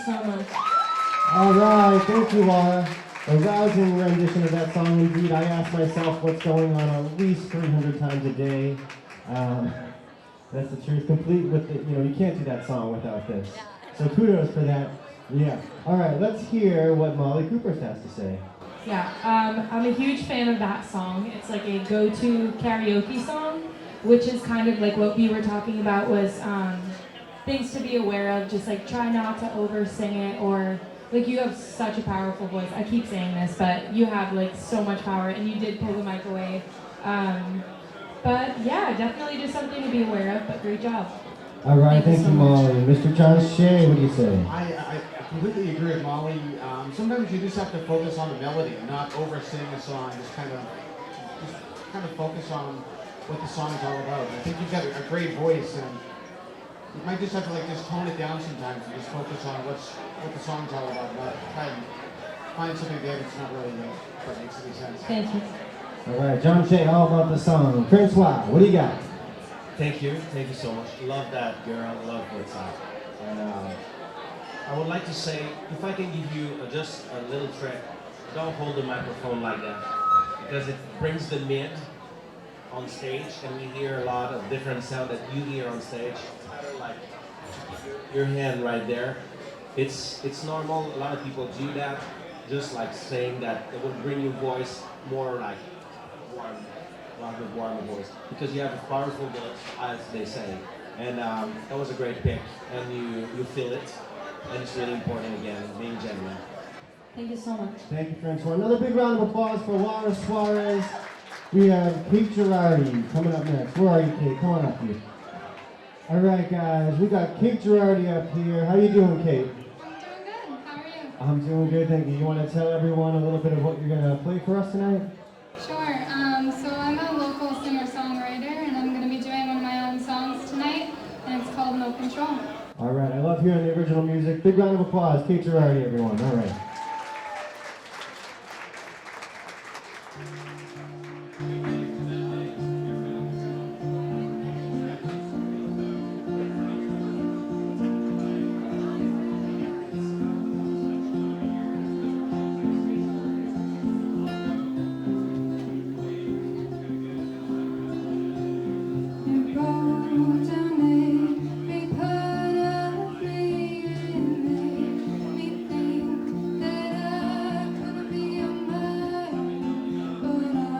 so much. All right, thank you, Laura. A rousing rendition of that song indeed. I ask myself what's going on at least 300 times a day. That's the truth, complete with the, you can't do that song without this. So kudos for that. Yeah. All right, let's hear what Molly Coopers has to say. Yeah, I'm a huge fan of that song. It's like a go-to karaoke song, which is kind of like what we were talking about was things to be aware of. Just like try not to over-sing it, or like you have such a powerful voice. I keep saying this, but you have like so much power, and you did pull the mic away. But yeah, definitely just something to be aware of, but great job. All right, thank you, Molly. Mr. John Shea, what do you say? I completely agree with Molly. Sometimes you just have to focus on the melody, not over-sing a song. Just kind of focus on what the song is all about. I think you've got a great voice, and you might just have to just tone it down sometimes and just focus on what the song's all about. Not try and find something there that's not really that makes any sense. Thank you. All right, John Shea, all about the song. Francois, what do you got? Thank you so much. Love that, girl. Love what's up. And I would like to say, if I can give you just a little trick, don't hold the microphone like that, because it brings the mid on stage, and we hear a lot of different sound that you hear on stage. It's better like your hand right there. It's normal. A lot of people do that, just like saying that it would bring your voice more like warm voice, because you have a powerful voice, as they say. And that was a great pick, and you feel it, and it's really important again, being genuine. Thank you so much. Thank you, Francois. Another big round of applause for Laura Suarez. We have Kate Girardi coming up next. Where are you, Kate? Come on up here. All right, guys, we got Kate Girardi up here. How you doing, Kate? I'm doing good. How are you? I'm doing good, thank you. You want to tell everyone a little bit of what you're going to play for us tonight? Sure. So I'm a local singer-songwriter, and I'm going to be doing one of my own songs tonight, and it's called No Control. All right, I love hearing the original music. Big round of applause. Kate Girardi, everyone. All right. But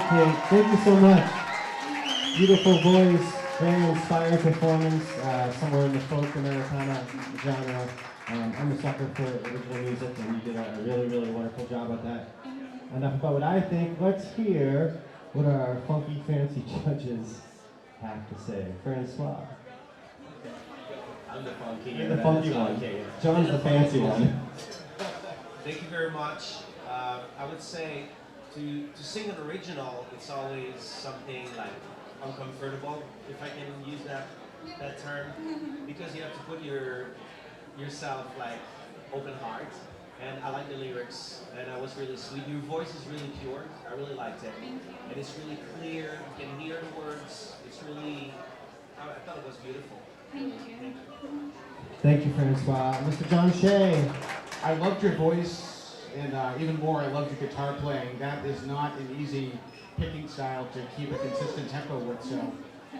Kate. Thank you so much. Beautiful voice, very inspired performance, somewhere in the folk Americana genre. I'm a sucker for original music, and you did a really, really wonderful job at that. Enough about what I think. Let's hear what our funky, fancy judges have to say. Francois. I'm the funky. You're the funky one. Okay. John's the fancy one. Thank you very much. I would say to sing an original, it's always something like uncomfortable, if I can use that term, because you have to put yourself like open heart. And I like the lyrics, and I was really sweet. Your voice is really pure. I really liked it, and it's really clear. You can hear the words. It's really. I thought it was beautiful. Thank you. Thank you, Francois. Mr. John Shea. I loved your voice, and even more, I loved your guitar playing. That is not an easy picking style to keep a consistent tempo with, so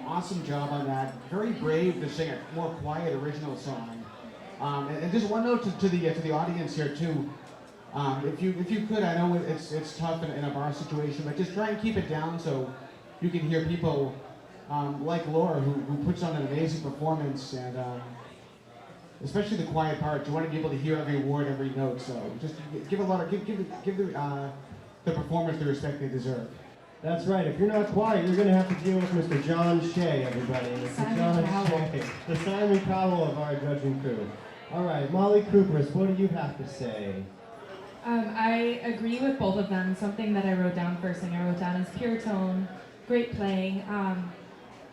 awesome job on that. Very brave to sing a more quiet original song. And just one note to the audience here too. If you could, I know it's tough in a bar situation, but just try and keep it down so you can hear people like Laura who puts on an amazing performance, and especially the quiet part. You want to be able to hear every word, every note. So just give the performers the respect they deserve. That's right. If you're not quiet, you're going to have to deal with Mr. John Shea, everybody. Mr. John Shea, the Simon Cowell of our judging crew. All right, Molly Coopers, what do you have to say? I agree with both of them. Something that I wrote down first thing I wrote down is pure tone, great playing.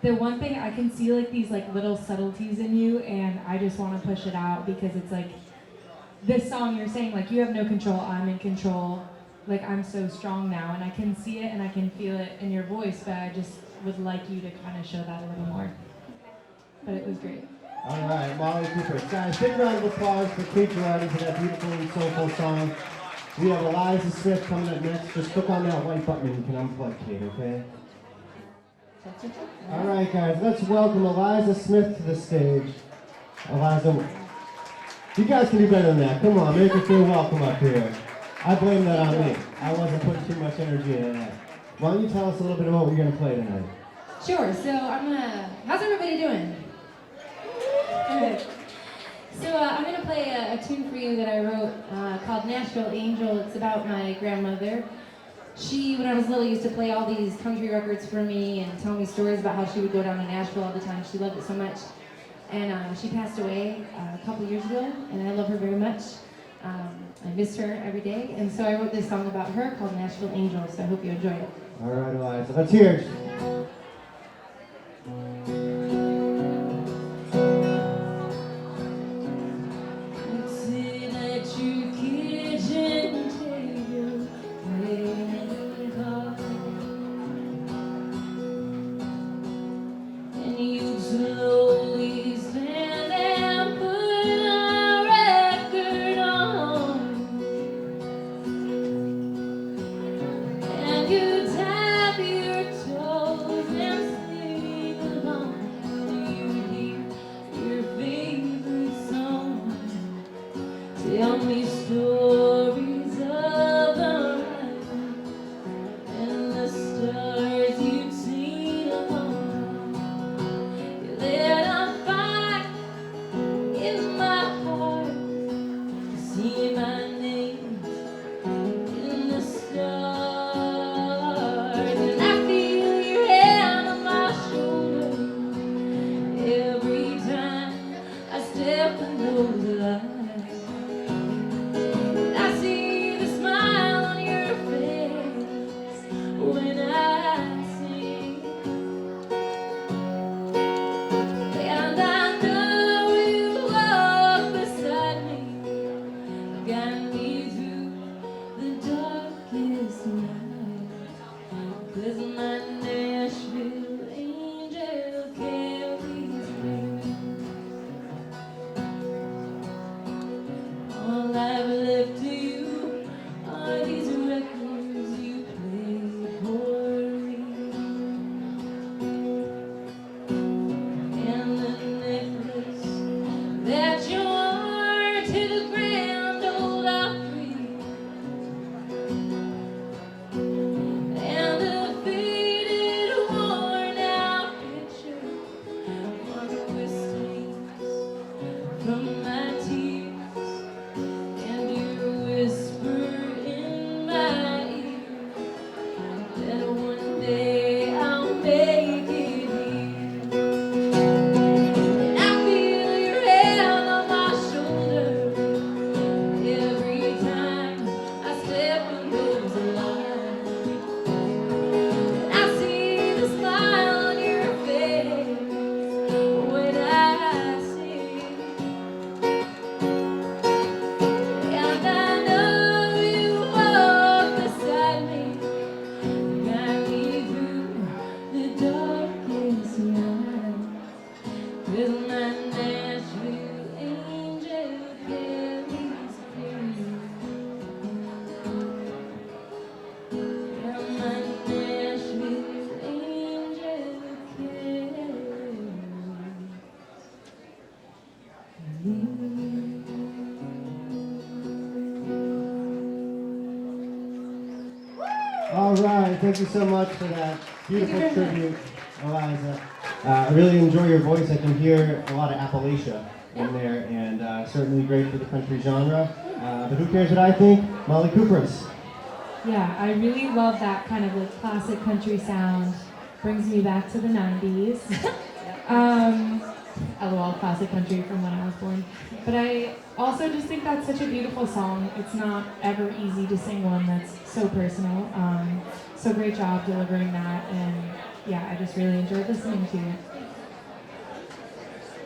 The one thing I can see like these like little subtleties in you, and I just want to push it out because it's like this song you're saying like you have no control, I'm in control. Like I'm so strong now, and I can see it and I can feel it in your voice, but I just would like you to kind of show that a little more. But it was great. All right, Molly Cooper. Guys, big round of applause for Kate Girardi for that beautiful and soulful song. We have Eliza Smith coming up next. Just click on that white button and you can unplug Kate, okay? All right, guys, let's welcome Eliza Smith to the stage. Eliza, you guys can do better than that. Come on, make her feel welcome up here. I blame that on me. I wasn't putting too much energy into that. Why don't you tell us a little bit about what you're going to play tonight? Sure, so how's everybody doing? Good. So I'm gonna play a tune for you that I wrote called Nashville Angel. It's about my grandmother. She, when I was little, used to play all these country records for me and tell me stories about how she would go down to Nashville all the time. She loved it so much. And she passed away a couple years ago, and I love her very much. I miss her every day, and so I wrote this song about her called Nashville Angel, so I hope you enjoy it. All right, Eliza, let's hear it. All right, thank you so much for that beautiful tribute, Eliza. I really enjoy your voice. I can hear a lot of Appalachia in there, and certainly great for the country genre. But who cares what I think? Molly Cooper's. Yeah, I really love that kind of like classic country sound. Brings me back to the 90s. LOL, classic country from when I was born. But I also just think that's such a beautiful song. It's not ever easy to sing one that's so personal. So great job delivering that, and yeah, I just really enjoyed listening to it.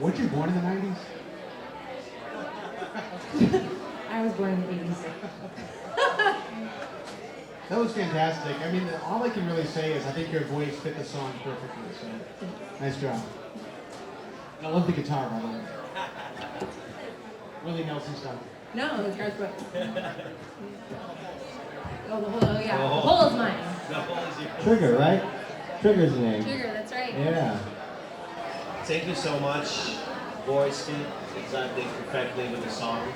Weren't you born in the 90s? I was born in the 80s. That was fantastic. I mean, all I can really say is I think your voice fit the song perfectly, so nice job. And I love the guitar, by the way. Willie Nelson stuff. No, it was Garth Brooks. Oh, the whole, yeah. The whole is mine. Trigger, right? Trigger's the name. Trigger, that's right. Yeah. Thank you so much. Voice fit exactly perfectly with the song.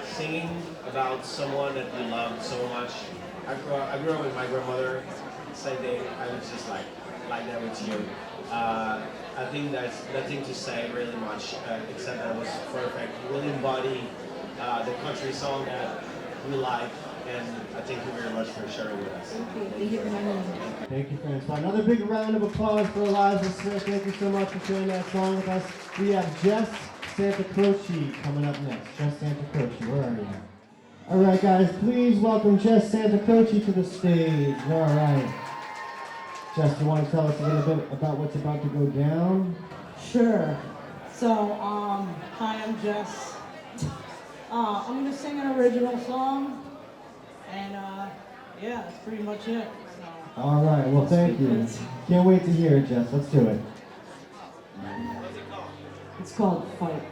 Singing about someone that you love so much. I grew up with my grandmother. Same day, I was just like that with you. I think there's nothing to say really much, except that it was perfect. You really embody the country song that we like, and I thank you very much for sharing with us. Thank you for having me. Thank you, Francois. Another big round of applause for Eliza Smith. Thank you so much for sharing that song with us. We have Jess Santa Croce coming up next. Jess Santa Croce, where are you? All right, guys, please welcome Jess Santa Croce to the stage. All right. Jess, do you want to tell us a little bit about what's about to go down? Sure. So, hi, I'm Jess. I'm gonna sing an original song, and yeah, that's pretty much it. So, All right, well, thank you. Can't wait to hear it, Jess. Let's do it. it's called Fight.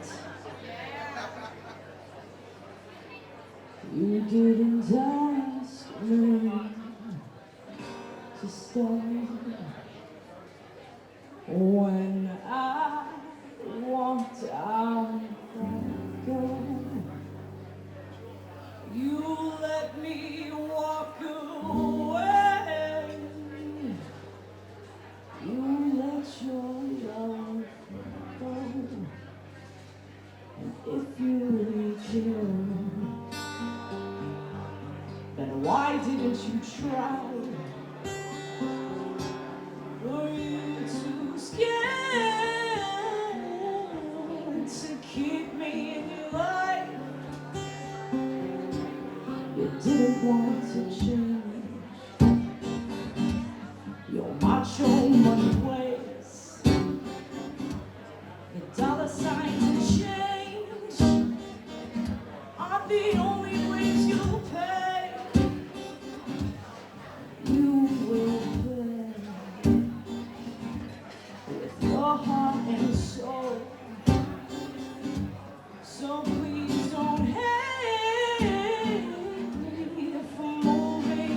You didn't ask me to stay when I walked out that door. You let me walk away. You let your love go. And if you reach here, then why didn't you try? Were you too scared to keep me in your life? You didn't want to change your macho money ways. The dollar signs and change are the only ways you'll pay. You will pay with your heart and soul. So please don't hate me for moving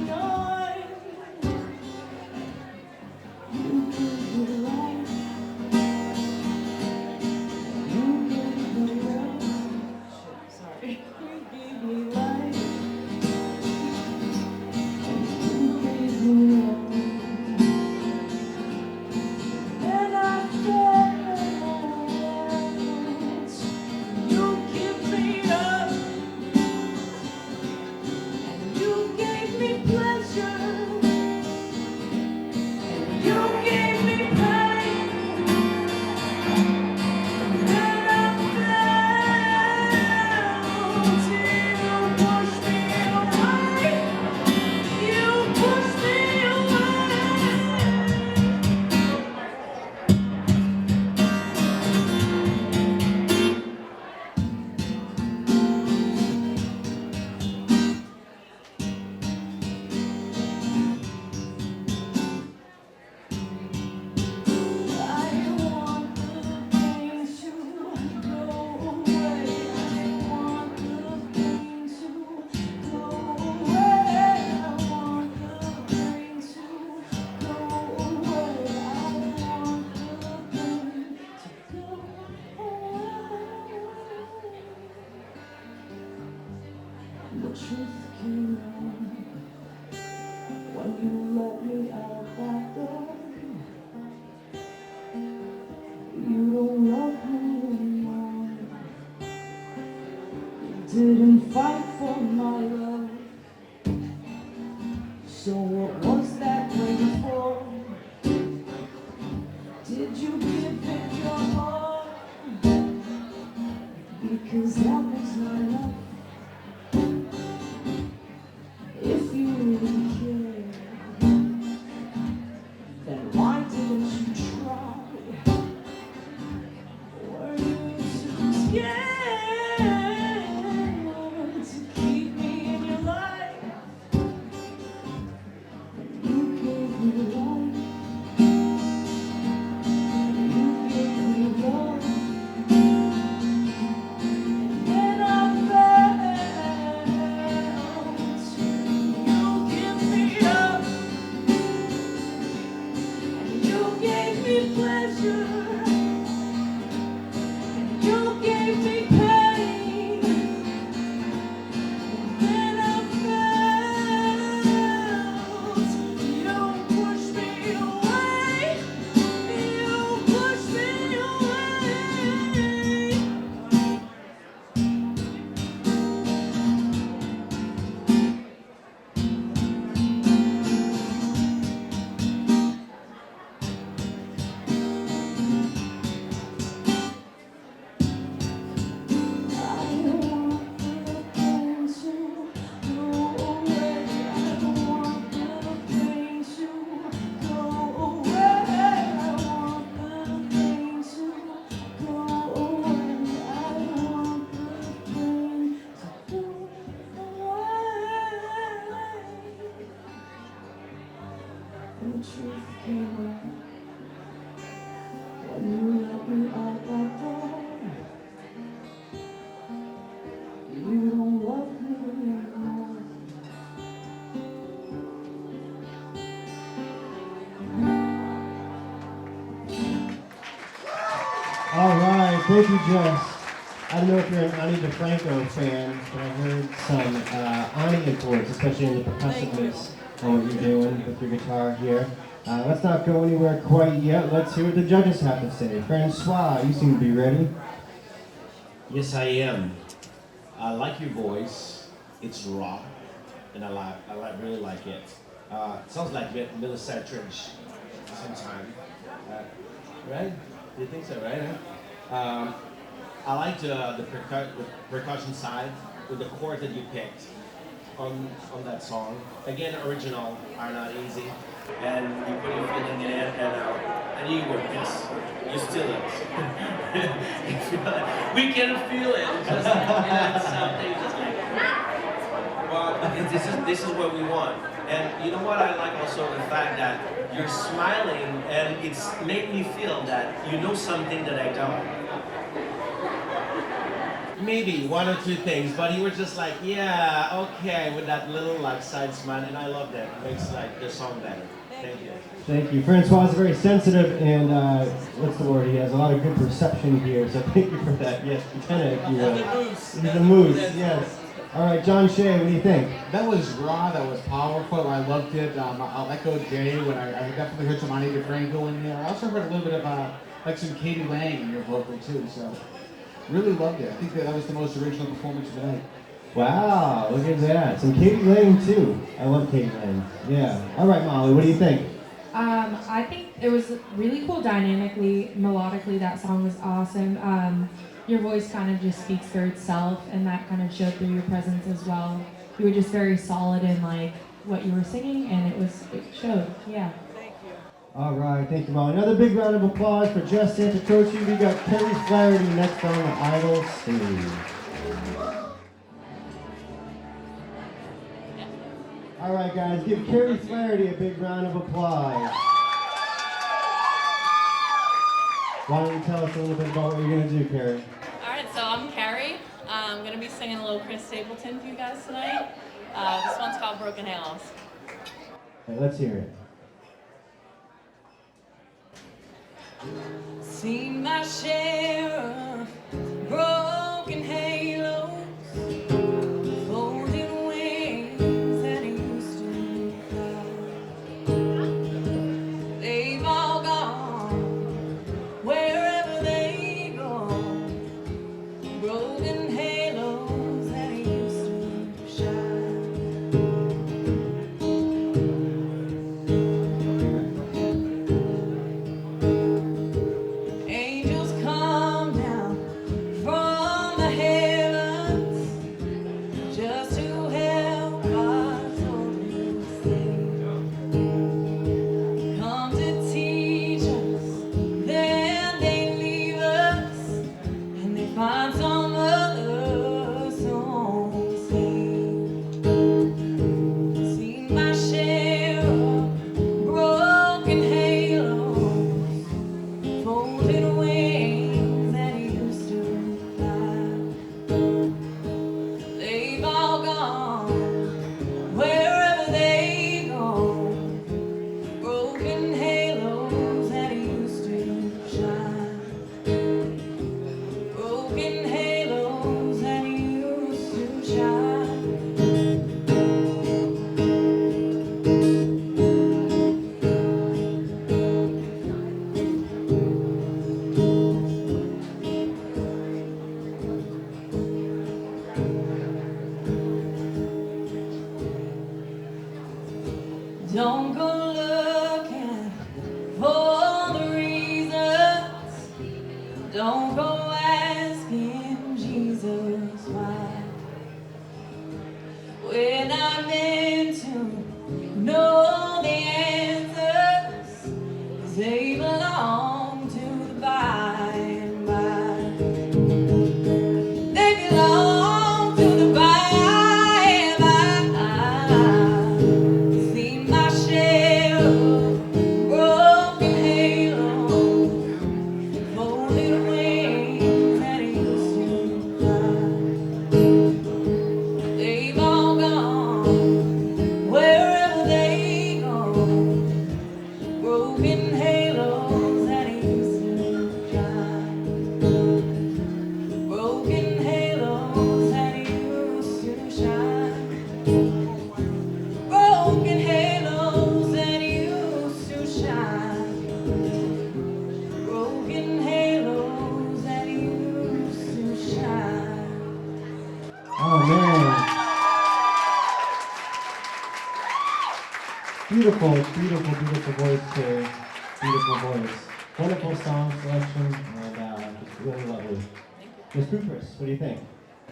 truth came on when you let me out that door. You don't love me anymore. You didn't fight for my love. So what was that waiting for? Did you give it your heart? Because that was not enough. If you really cared, then why didn't you try? Were you too scared to keep me in your life? You gave me life. You gave me love. And I felt you give me up. You gave me pleasure. You gave me pain. And I felt you pushed me away. You pushed me away. The truth came out when you let me out that door. You don't love me anymore. All right, thank you, Jess. I don't know if you're an Ani DeFranco fan, but I heard some Ani chords, especially in the percussiveness of what you're doing with your guitar here. Let's not go anywhere quite yet. Let's hear what the judges have to say. Francois, you seem to be ready. Yes, I am. I like your voice. It's raw, and I really like it. It sounds like Melissa Etheridge sometimes. Right? You think so, right? Huh? I like the percussion side with the chord that you picked on that song. Again, original are not easy, and you put your feeling in it, and you work this. You still it. You feel it. We can feel it. Just it's something just like. Well, this is what we want. And you know what I like also the fact that you're smiling, and it's made me feel that you know something that I don't. Maybe one or two things, but you were just like, yeah, okay, with that little like side smile, and I love that. It makes like the song better. Thank you. Thank you. Francois is very sensitive and, what's the word? He has a lot of good perception here, so thank you for that. Yes, antenna, if you will. He's a moose, yes. All right, John Shea, what do you think? That was raw, that was powerful, I loved it. I'll echo Jay when I definitely heard some Ani DeFranco in there. I also heard a little bit of like some Katie Lang in your vocal too, so really loved it. I think that was the most original performance of the night. Wow, look at that. Some Katie Lang too. I love Katie Lang. Yeah. All right, Molly, what do you think? I think it was really cool dynamically, melodically, that song was awesome. Your voice kind of just speaks for itself, and that kind of showed through your presence as well. You were just very solid in like what you were singing, and it showed, yeah. All right, thank you, Molly. Another big round of applause for Jess Santotoci. We got Kerry Flaherty next on the Idol stage. All right, guys, give Kerry Flaherty a big round of applause. Why don't you tell us a little bit about what you're going to do, Carrie? All right, so I'm Carrie. I'm going to be singing a little Chris Stapleton for you guys tonight. This one's called Broken Halos. Okay, let's hear it. Seen my share of broken halos, folded broken halos that used to shine. Angels come down from the heavens just to help us hold you safe. Come to teach us, then they leave us, and they find some other song to sing. Seen my share of broken halos, folded wings that used to fly. They've all gone wherever they go. Broken halos that used to shine. Broken halos that used to shine. Don't go looking for the reasons. Don't go asking Jesus why. We're not meant to know the answers, 'cause they belong to the by and by. They belong to the by and by. Seen my share of broken halos, folded wings that used to fly. They've all gone wherever they go. Broken halos that used to shine. Broken halos that used to shine. Broken halos that used to shine. Broken halos that used to shine. Oh man. Beautiful, beautiful, beautiful voice, Carrie. Beautiful voice. Wonderful song selection, and just really lovely. Ms. Cooper's, what do you think?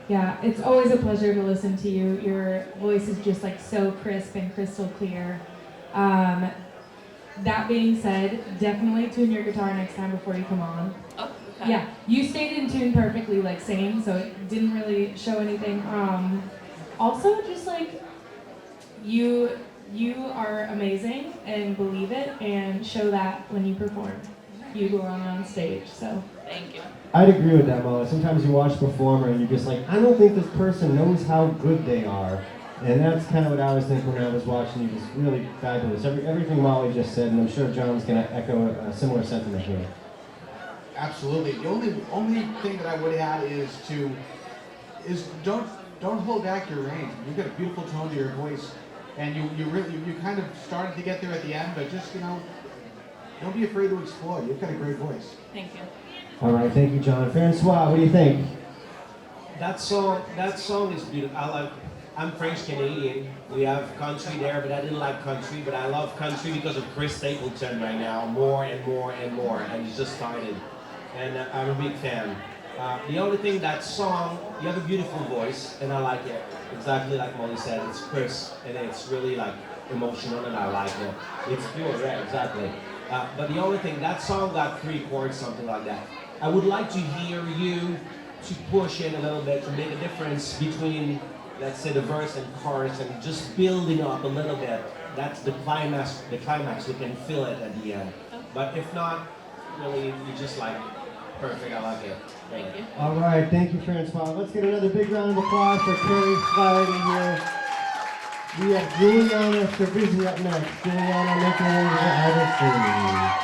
Yeah, it's always a pleasure to listen to you. Your voice is just like so crisp and crystal clear. That being said, definitely tune your guitar next time before you come on. Oh, okay. Yeah, you stayed in tune perfectly, like singing, so it didn't really show anything. Also, just like you are amazing and believe it, and show that when you perform. You go on stage. So Thank you. I'd agree with that, Molly. Sometimes you watch a performer and you're just like, I don't think this person knows how good they are. And that's kind of what I was thinking when I was watching you. Just really fabulous. Everything Molly just said, and I'm sure John's going to echo a similar sentiment here. Absolutely. The only thing that I would add is don't hold back your range. You've got a beautiful tone to your voice, and you kind of started to get there at the end, but just don't be afraid to explore. You've got a great voice. Thank you. All right, thank you, John. Francois, what do you think? That song is beautiful. I'm French Canadian. We have country there, but I didn't like country. But I love country because of Chris Stapleton right now, more and more and more. And he just started, and I'm a big fan. The only thing, that song, you have a beautiful voice, and I like it. Exactly like Molly said, it's crisp and it's really like emotional, and I like it. It's pure, yeah, exactly. But the only thing, that song got 3 chords, something like that. I would like to hear you to push in a little bit to make a difference between, let's say, the verse and chorus, and just building up a little bit. That's the climax. The climax, we can feel it at the end. But if not, really, you just like, perfect. I like it. Thank you. All right, thank you, Francois. Let's get another big round of applause for Carrie Flaherty here. We have Juliana Cervisi up next. Juliana, make your way to the stage.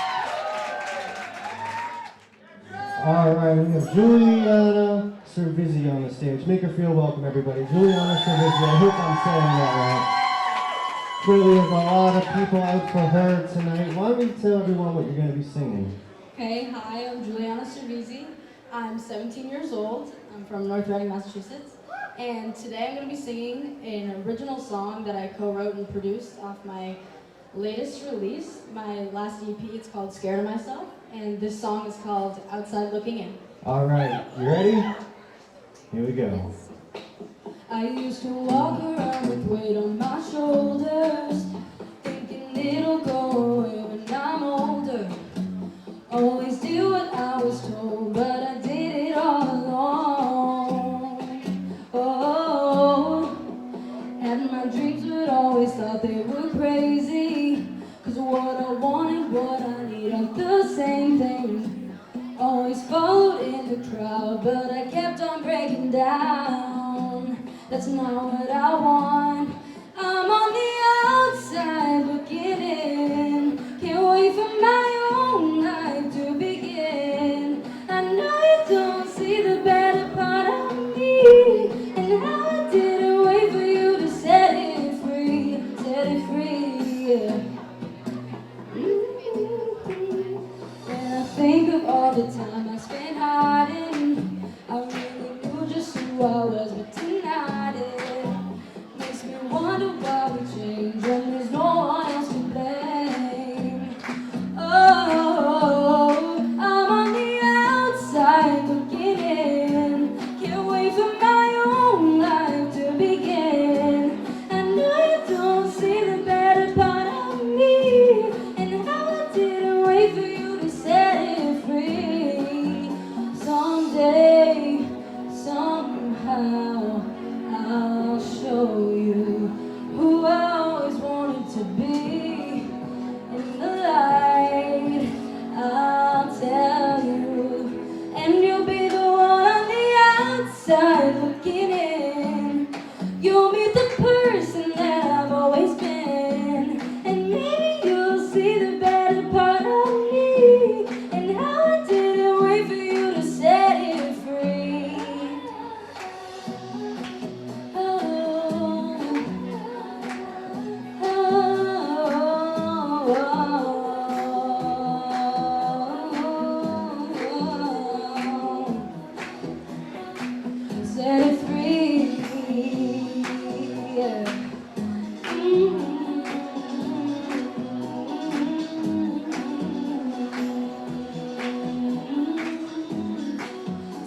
All right, we have Juliana Cervisi on the stage. Make her feel welcome, everybody. Juliana Cervisi, I hope I'm saying that right. Clearly, there's a lot of people out for her tonight. Why don't you tell everyone what you're going to be singing? Okay, hi, I'm Juliana Cervisi. I'm 17 years old. I'm from North Reading, Massachusetts. And today I'm going to be singing an original song that I co-wrote and produced off my latest release, my last EP. It's called Scared of Myself. And this song is called Outside Looking In. All right, you ready? Here we go. I used to walk around with weight on my shoulders, thinking it'll go away when I'm older. Always do what I was told, but I did it all alone. Oh, had my dreams, but always thought they were crazy. 'Cause what I wanted, what I need aren't the same thing. Always followed in the crowd, but I kept on breaking down. That's not what I want. I'm on the outside looking in. Can't wait for my own life to begin. I know you don't see the better part of me, and how I didn't wait for you to set it free, set it free. Yeah. When I think of all the time I spent hiding, I really knew just who I was, but tonight it makes me wonder why we changed when there's no one else to blame. Oh, I'm on the outside looking in. Can't wait for my own life to begin. I know you don't see the better part of me, and how I didn't wait for you to set it free. Someday, somehow, I'll show you who I always wanted to be. In the light, I'll tell you, and you'll be the one on the outside looking in. You'll meet the person that I've always been, and maybe you'll see the better part of me, and how I didn't wait for you to set it free. Set it free, yeah.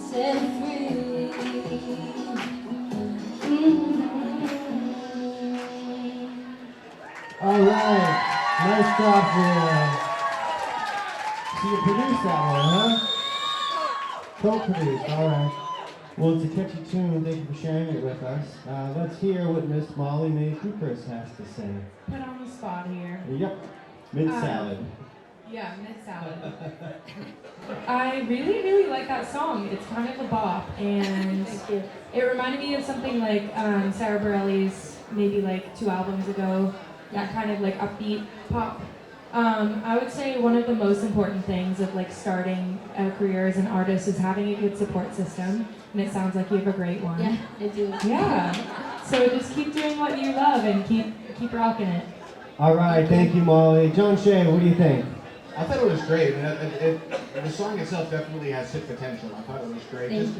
Set it free. All right, nice job there. So you produced that one, huh? Co-produced, all right. Well, it's a catchy tune. Thank you for sharing it with us. Let's hear what Miss Molly Mae Coopers has to say. Put on the spot here. Yep, mid-salad. Yeah, mid-salad. I really, really like that song. It's kind of a bop, and it reminded me of something like Sarah Bareilles, maybe like 2 albums ago. That kind of like upbeat pop. I would say one of the most important things of like starting a career as an artist is having a good support system, and it sounds like you have a great one. Yeah, I do. Yeah. So just keep doing what you love and keep rocking it. All right, thank you, Molly. John Shea, what do you think? I thought it was great. The song itself definitely has hit potential. I thought it was great. Thank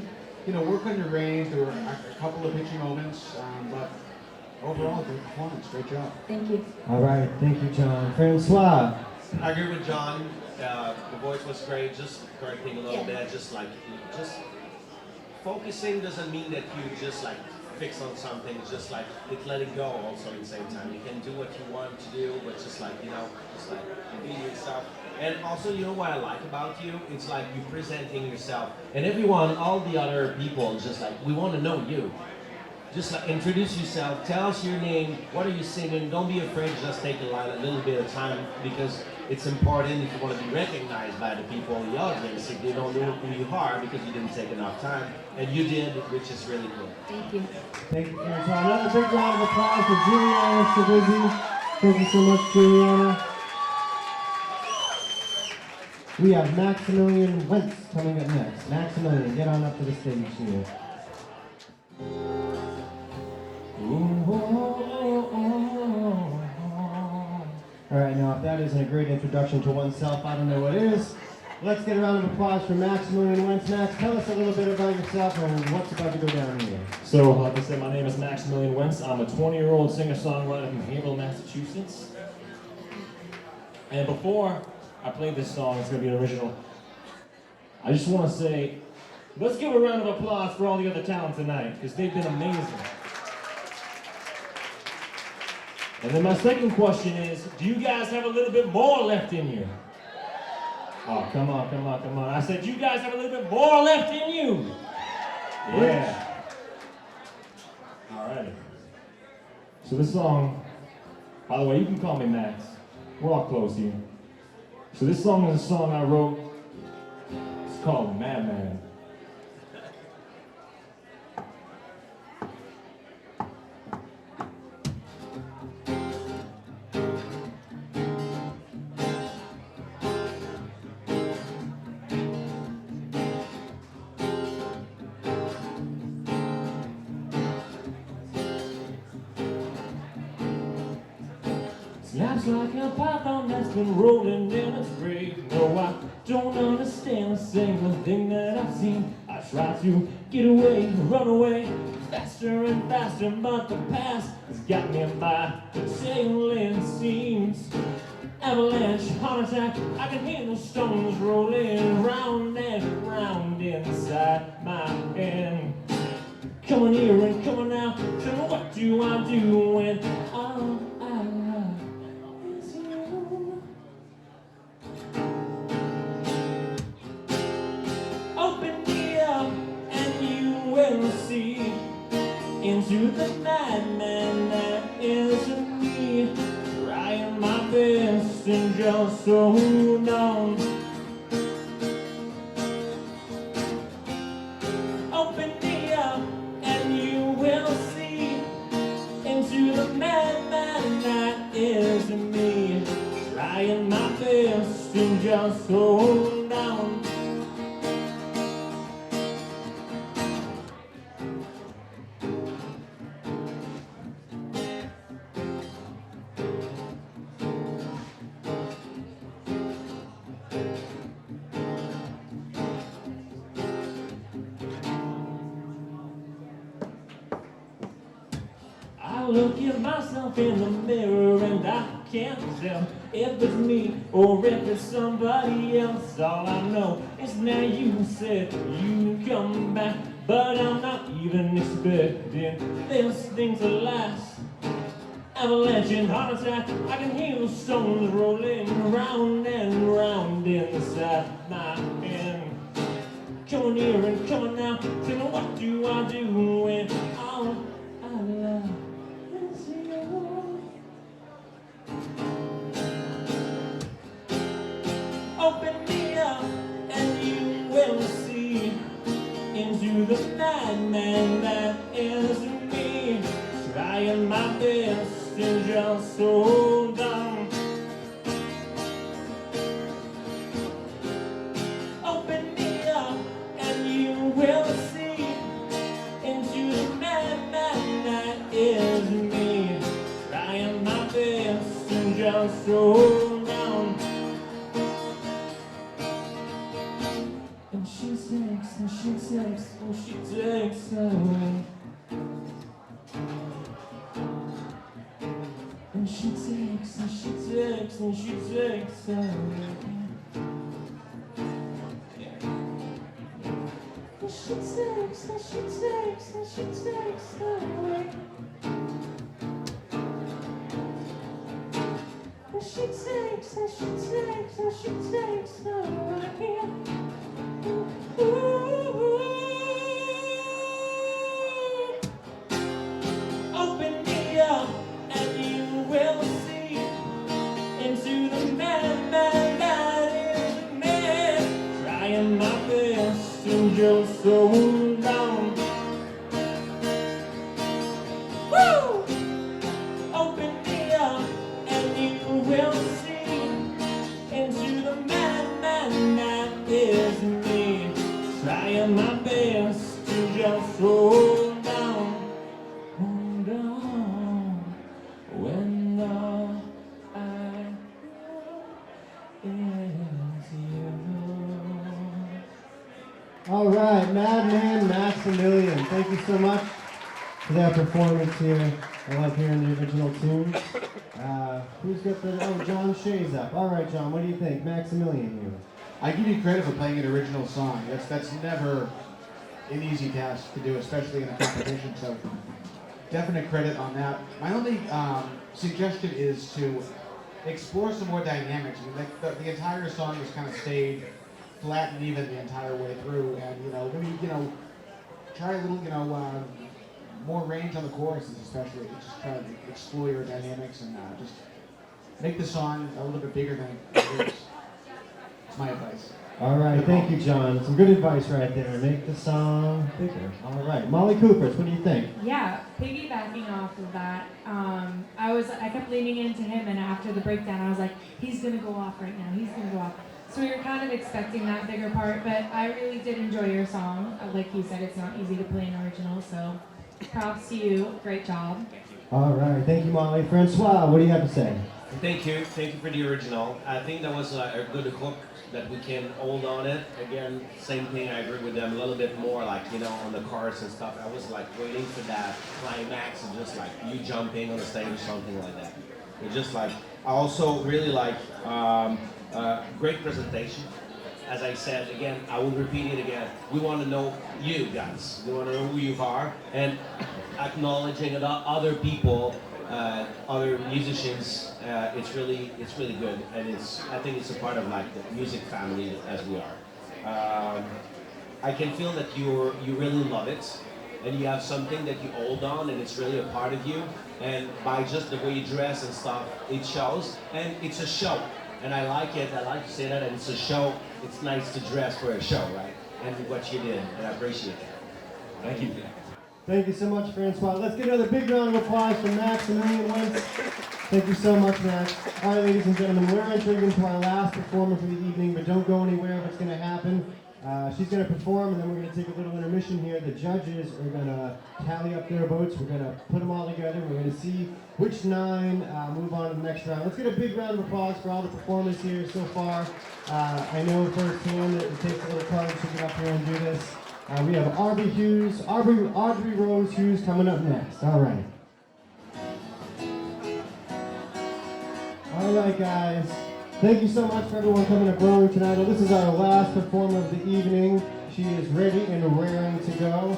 Just, work on your range. There were a couple of pitchy moments, but overall, good performance. Great job. Thank you. All right, thank you, John. Francois. I agree with John. The voice was great. Just correcting a little bit. Just focusing doesn't mean that you just like fix on something. It's just like let it go. Also, at the same time, you can do what you want to do, but just like be yourself. And also, what I like about you? It's like you presenting yourself, and everyone, all the other people, just like we want to know you. Just like introduce yourself, tell us your name, what are you singing, don't be afraid to just take a little bit of time, because it's important if you want to be recognized by the people in the audience if they don't know who you are because you didn't take enough time, and you did, which is really cool. Thank you. Thank you, Francois. Another big round of applause for Juliana Savizzi. Thank you so much, Juliana. We have Maximilian Wentz coming up next. Maximilian, get on up to the stage here. All right, now if that isn't a great introduction to oneself, I don't know what is. Let's get a round of applause for Maximilian Wentz. Max, tell us a little bit about yourself and what's about to go down here. So, like I said, my name is Maximilian Wentz. I'm a 20-year-old singer-songwriter from Haverhill, Massachusetts. And before I play this song, it's going to be an original, I just want to say, let's give a round of applause for all the other talent tonight, because they've been amazing. And then my second question is, do you guys have a little bit more left in you? Oh, come on, come on, come on. I said, you guys have a little bit more left in you. Yeah. All right. So this song, by the way, you can call me Max. We're all close here. So this song is a song I wrote. It's called Madman. Snaps like a python that's been rolling in its grave. No, I don't understand a single thing that I've seen. I try to get away, run away, faster and faster, but the past has got me by the tail end seems. Avalanche, heart attack, I can hear the stones rolling round and round inside my head. Coming here and coming out, tell me what do I do when all I love is you? Open me up and you will see into the madman that is me. Trying my best and just hold on. Open me up and you will see into the madman that is me. Trying my best and just hold on. I look at myself in the mirror and I can't tell if it's me or if it's somebody else. All I know is now you said you'd come back, but I'm not even expecting this thing to last. Avalanche and heart attack, I can hear the stones rolling round and round inside my head. Coming here and coming out, tell me what do I do when all I love is you? Open me up and you will see into the madman that is me. Trying my best and just hold on. Open me up and you will see into the madman that is me. Trying my best and just hold on. And she takes, and she takes, and she takes away. And she takes, and she takes, and she takes away. And she takes, and she takes, and she takes away. And she takes, and she takes, and she takes away. Ooh. Open me up and you will see into the madman that is me. Trying my best and just hold on. Woo! Open me up and you will see into the madman that is me. Trying my best to just hold on. Hold on. When all I know is you. Brilliant. Thank you so much for that performance here. I love hearing the original tunes. Who's got the, oh, John Shea's up. All right, John, what do you think? Maximilian here. I give you credit for playing an original song. That's never an easy task to do, especially in a competition. So definite credit on that. My only suggestion is to explore some more dynamics. I mean, like the entire song has kind of stayed flat and even the entire way through, and maybe try a little more range on the choruses, especially. Just try to explore your dynamics and just make the song a little bit bigger than it is. It's my advice. All right, thank you, John. Some good advice right there. Make the song bigger. All right, Molly Coopers, what do you think? Yeah, piggybacking off of that, I kept leaning into him, and after the breakdown, I was like, he's gonna go off right now. He's gonna go off. So we were kind of expecting that bigger part, but I really did enjoy your song. Like you said, it's not easy to play an original, so props to you. Great job. All right, thank you, Molly. Francois, what do you have to say? Thank you for the original. I think that was a good hook that we can hold on it. Again, same thing, I agree with them a little bit more, like, on the chorus and stuff. I was like waiting for that climax and just like you jumping on the stage or something like that. It's just like, I also really like great presentation. As I said, again, I will repeat it again. We want to know you guys. We want to know who you are, and acknowledging other people, other musicians. It's really good, and I think it's a part of like the music family as we are. I can feel that you really love it, and you have something that you hold on, and it's really a part of you. And by just the way you dress and stuff, it shows, and it's a show. And I like it. I like to say that, and it's a show. It's nice to dress for a show, right? And what you did, and I appreciate that. Thank you. Thank you so much, Francois. Let's get another big round of applause for Maximilian Wentz. Thank you so much, Max. All right, ladies and gentlemen, we're entering into our last performer for the evening, but don't go anywhere. What's going to happen? She's going to perform, and then we're going to take a little intermission here. The judges are going to tally up their votes. We're going to put them all together. We're going to see which 9 move on to the next round. Let's get a big round of applause for all the performers here so far. I know firsthand that it takes a little courage to get up here and do this. We have Audrey Rose Hughes coming up next. All right. All right, guys. Thank you so much for everyone coming to Burlington tonight. This is our last performer of the evening. She is ready and raring to go.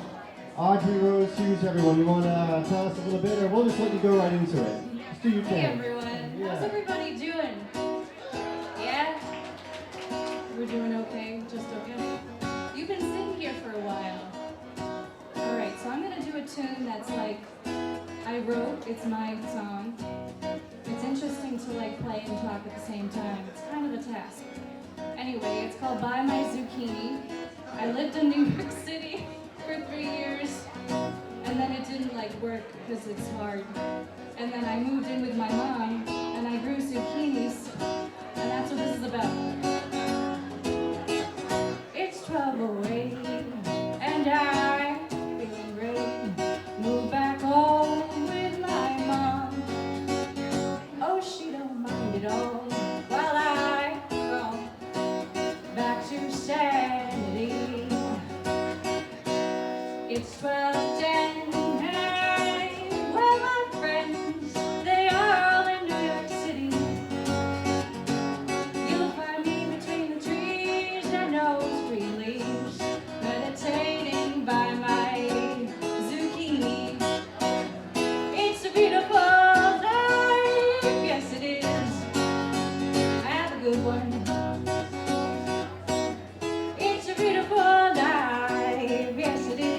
Audrey Rose Hughes, everyone. You want to tell us a little bit, or we'll just let you go right into it? Just do your thing. Hey, everyone. Yeah. How's everybody doing? Yeah? We're doing okay? Just okay? You've been sitting here for a while. All right, so I'm going to do a tune that's like I wrote. It's my song. It's interesting to like play and talk at the same time. It's kind of a task. Anyway, it's called Buy My Zucchini. I lived in New York City for 3 years, and then it didn't like work because it's hard. And then I moved in with my mom, and I grew zucchinis, and that's what this is about. It's 12:08, and I'm feeling great. Moved back home with my mom. Oh, she don't mind at all. While I go back to sanity. It's 12:10, and well, my friends, they are all in New York City. You'll find me between the trees and those green leaves, meditating by my zucchini. It's a beautiful life, yes it is. Have a good one. It's a beautiful life, yes it is.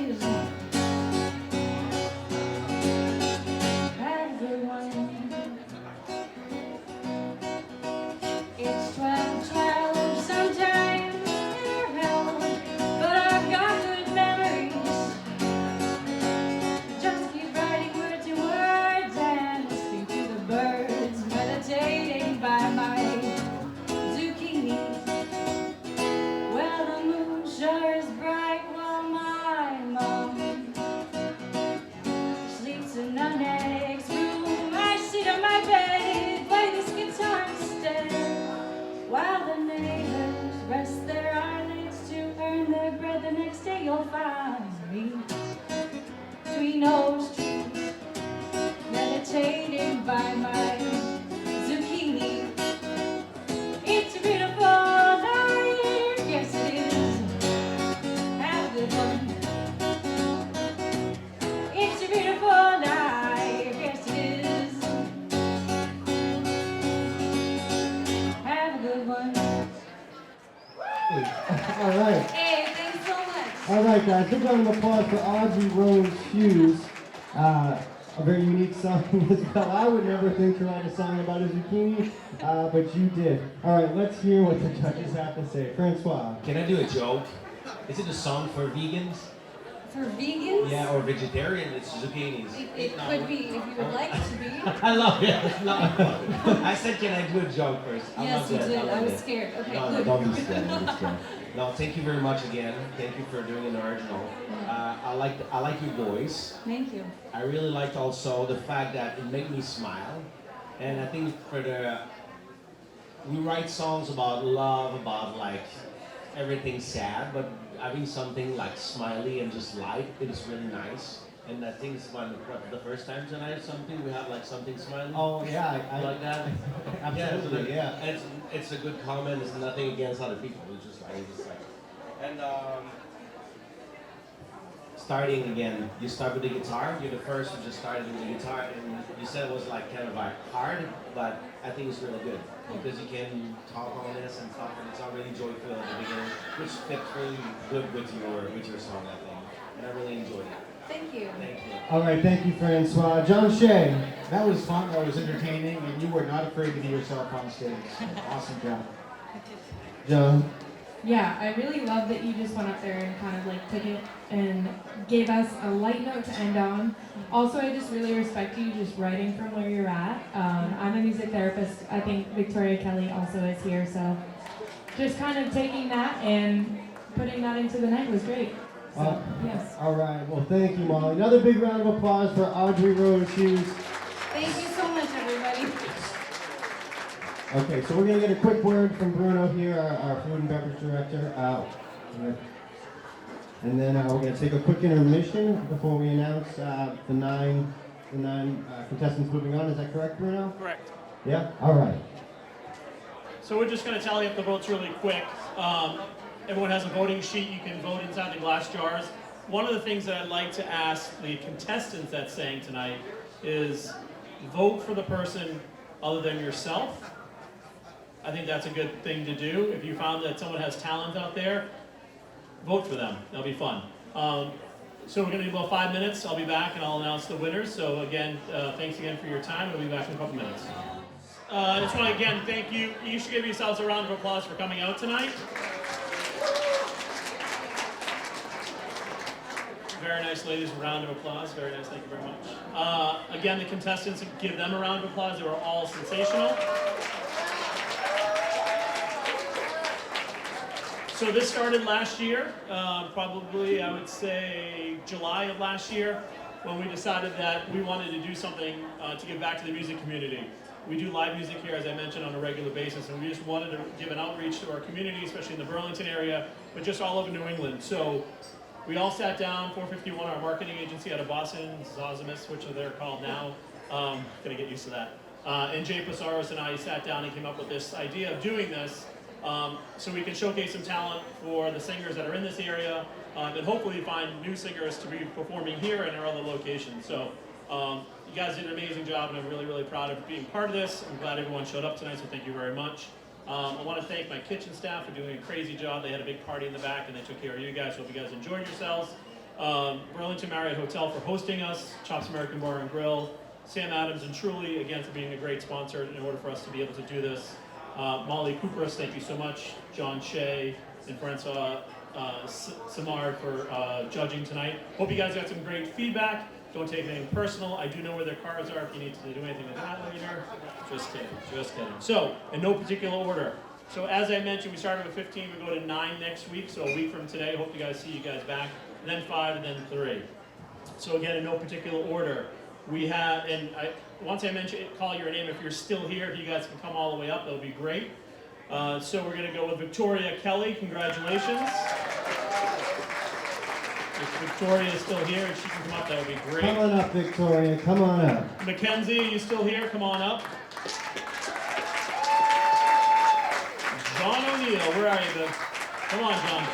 right, guys, big round of applause for Audrey Rose Hughes. A very unique song as well. I would never think to write a song about a zucchini, but you did. All right, let's hear what the judges have to say. Francois. Can I do a joke? Is it a song for vegans? For vegans? Yeah, or vegetarian, it's zucchinis. It could be, if you would like it to be. I love it. I said, can I do a joke first? I Yes, love you that. did. I love was it. scared. Okay, No, good. don't be scared. Don't be scared. No, thank you very much again. Thank you for doing an original. I like your voice. Thank you. I really liked also the fact that it made me smile. And I think we write songs about love, about like everything sad, but having something like smiley and just light, it is really nice. And I think it's the first time tonight something we have like something smiley. Oh yeah, I like that. Absolutely, yeah. And it's a good comment. It's nothing against other people. It's just like, and starting again. You start with the guitar. You're the first who just started with the guitar, and you said it was like kind of like hard, but I think it's really good because you can talk on this and stuff, and it's already joyful at the beginning, which fits really good with your song, I think, and I really enjoyed it. Thank you. Thank you. All right, thank you, Francois. John Shea. That was fun, that was entertaining, and you were not afraid to be yourself on stage. Awesome job. John. Yeah, I really love that you just went up there and kind of like took it and gave us a light note to end on. Also, I just really respect you just writing from where you're at. I'm a music therapist. I think Victoria Kelly also is here, so just kind of taking that and putting that into the night was great. So, yes. All right, well, thank you, Molly. Another big round of applause for Audrey Rose Hughes. Thank you so much, everybody. Okay, so we're going to get a quick word from Bruno here, our food and beverage director. And then we're going to take a quick intermission before we announce the nine contestants moving on. Is that correct, Bruno? Correct. Yeah? All right. So we're just going to tally up the votes really quick. Everyone has a voting sheet. You can vote inside the glass jars. One of the things that I'd like to ask the contestants that sang tonight is vote for the person other than yourself. I think that's a good thing to do. If you found that someone has talent out there, vote for them. That'll be fun. So we're going to do about 5 minutes. I'll be back and I'll announce the winners. So again, thanks again for your time. We'll be back in a couple minutes. I just want to again thank you. You should give yourselves a round of applause for coming out tonight. Very nice, ladies. A round of applause. Very nice. Thank you very much. Again, the contestants, give them a round of applause. They were all sensational. So this started last year, probably I would say July of last year, when we decided that we wanted to do something to give back to the music community. We do live music here, as I mentioned, on a regular basis, and we just wanted to give an outreach to our community, especially in the Burlington area, but just all over New England. So we all sat down, 451, our marketing agency out of Boston, Zozimus, which they're called now, gonna get used to that. And Jay Pasaros and I sat down and came up with this idea of doing this so we can showcase some talent for the singers that are in this area, and hopefully find new singers to be performing here and our other locations. So you guys did an amazing job, and I'm really, really proud of being part of this. I'm glad everyone showed up tonight, so thank you very much. I want to thank my kitchen staff for doing a crazy job. They had a big party in the back, and they took care of you guys. Hope you guys enjoyed yourselves. Burlington Marriott Hotel for hosting us, Chops American Bar and Grill, Sam Adams and Truly, again, for being a great sponsor in order for us to be able to do this. Molly Kupras, thank you so much. John Shea and Francois Samard for judging tonight. Hope you guys got some great feedback. Don't take anything personal. I do know where their cars are if you need to do anything with that later. Just kidding, just kidding. So, in no particular order. So as I mentioned, we started with 15, we go to 9 next week, so a week from today. Hope you guys see you guys back. And then 5, and then 3. So again, in no particular order. We have, and once I mention it, call your name if you're still here. If you guys can come all the way up, that would be great. So we're going to go with Victoria Kelly. Congratulations. If Victoria is still here and she can come up, that would be great. Come on up, Victoria. Come on up. Mackenzie, are you still here? Come on up. John O'Neill, where are you, bud? Come on, John.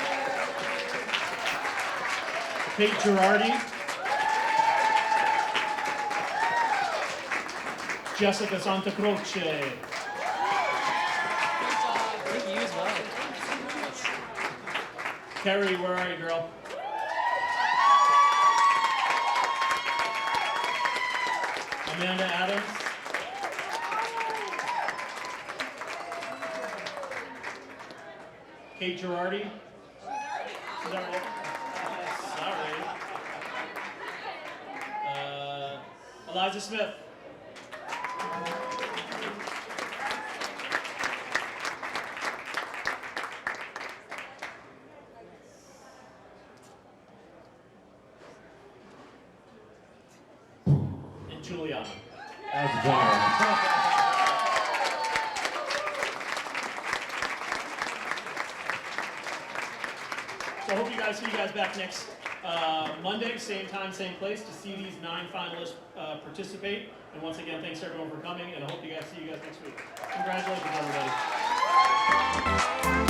Kate Girardi. Jessica Santa Croce. Carrie, where are you, girl? Amanda Adams. Kate Girardi. Is that right? Sorry. Eliza Smith. And Juliana. That's John. So I hope you guys see you guys back next Monday, same time, same place, to see these 9 finalists participate. And once again, thanks everyone for coming, and I hope you guys see you guys next week. Congratulations, everybody.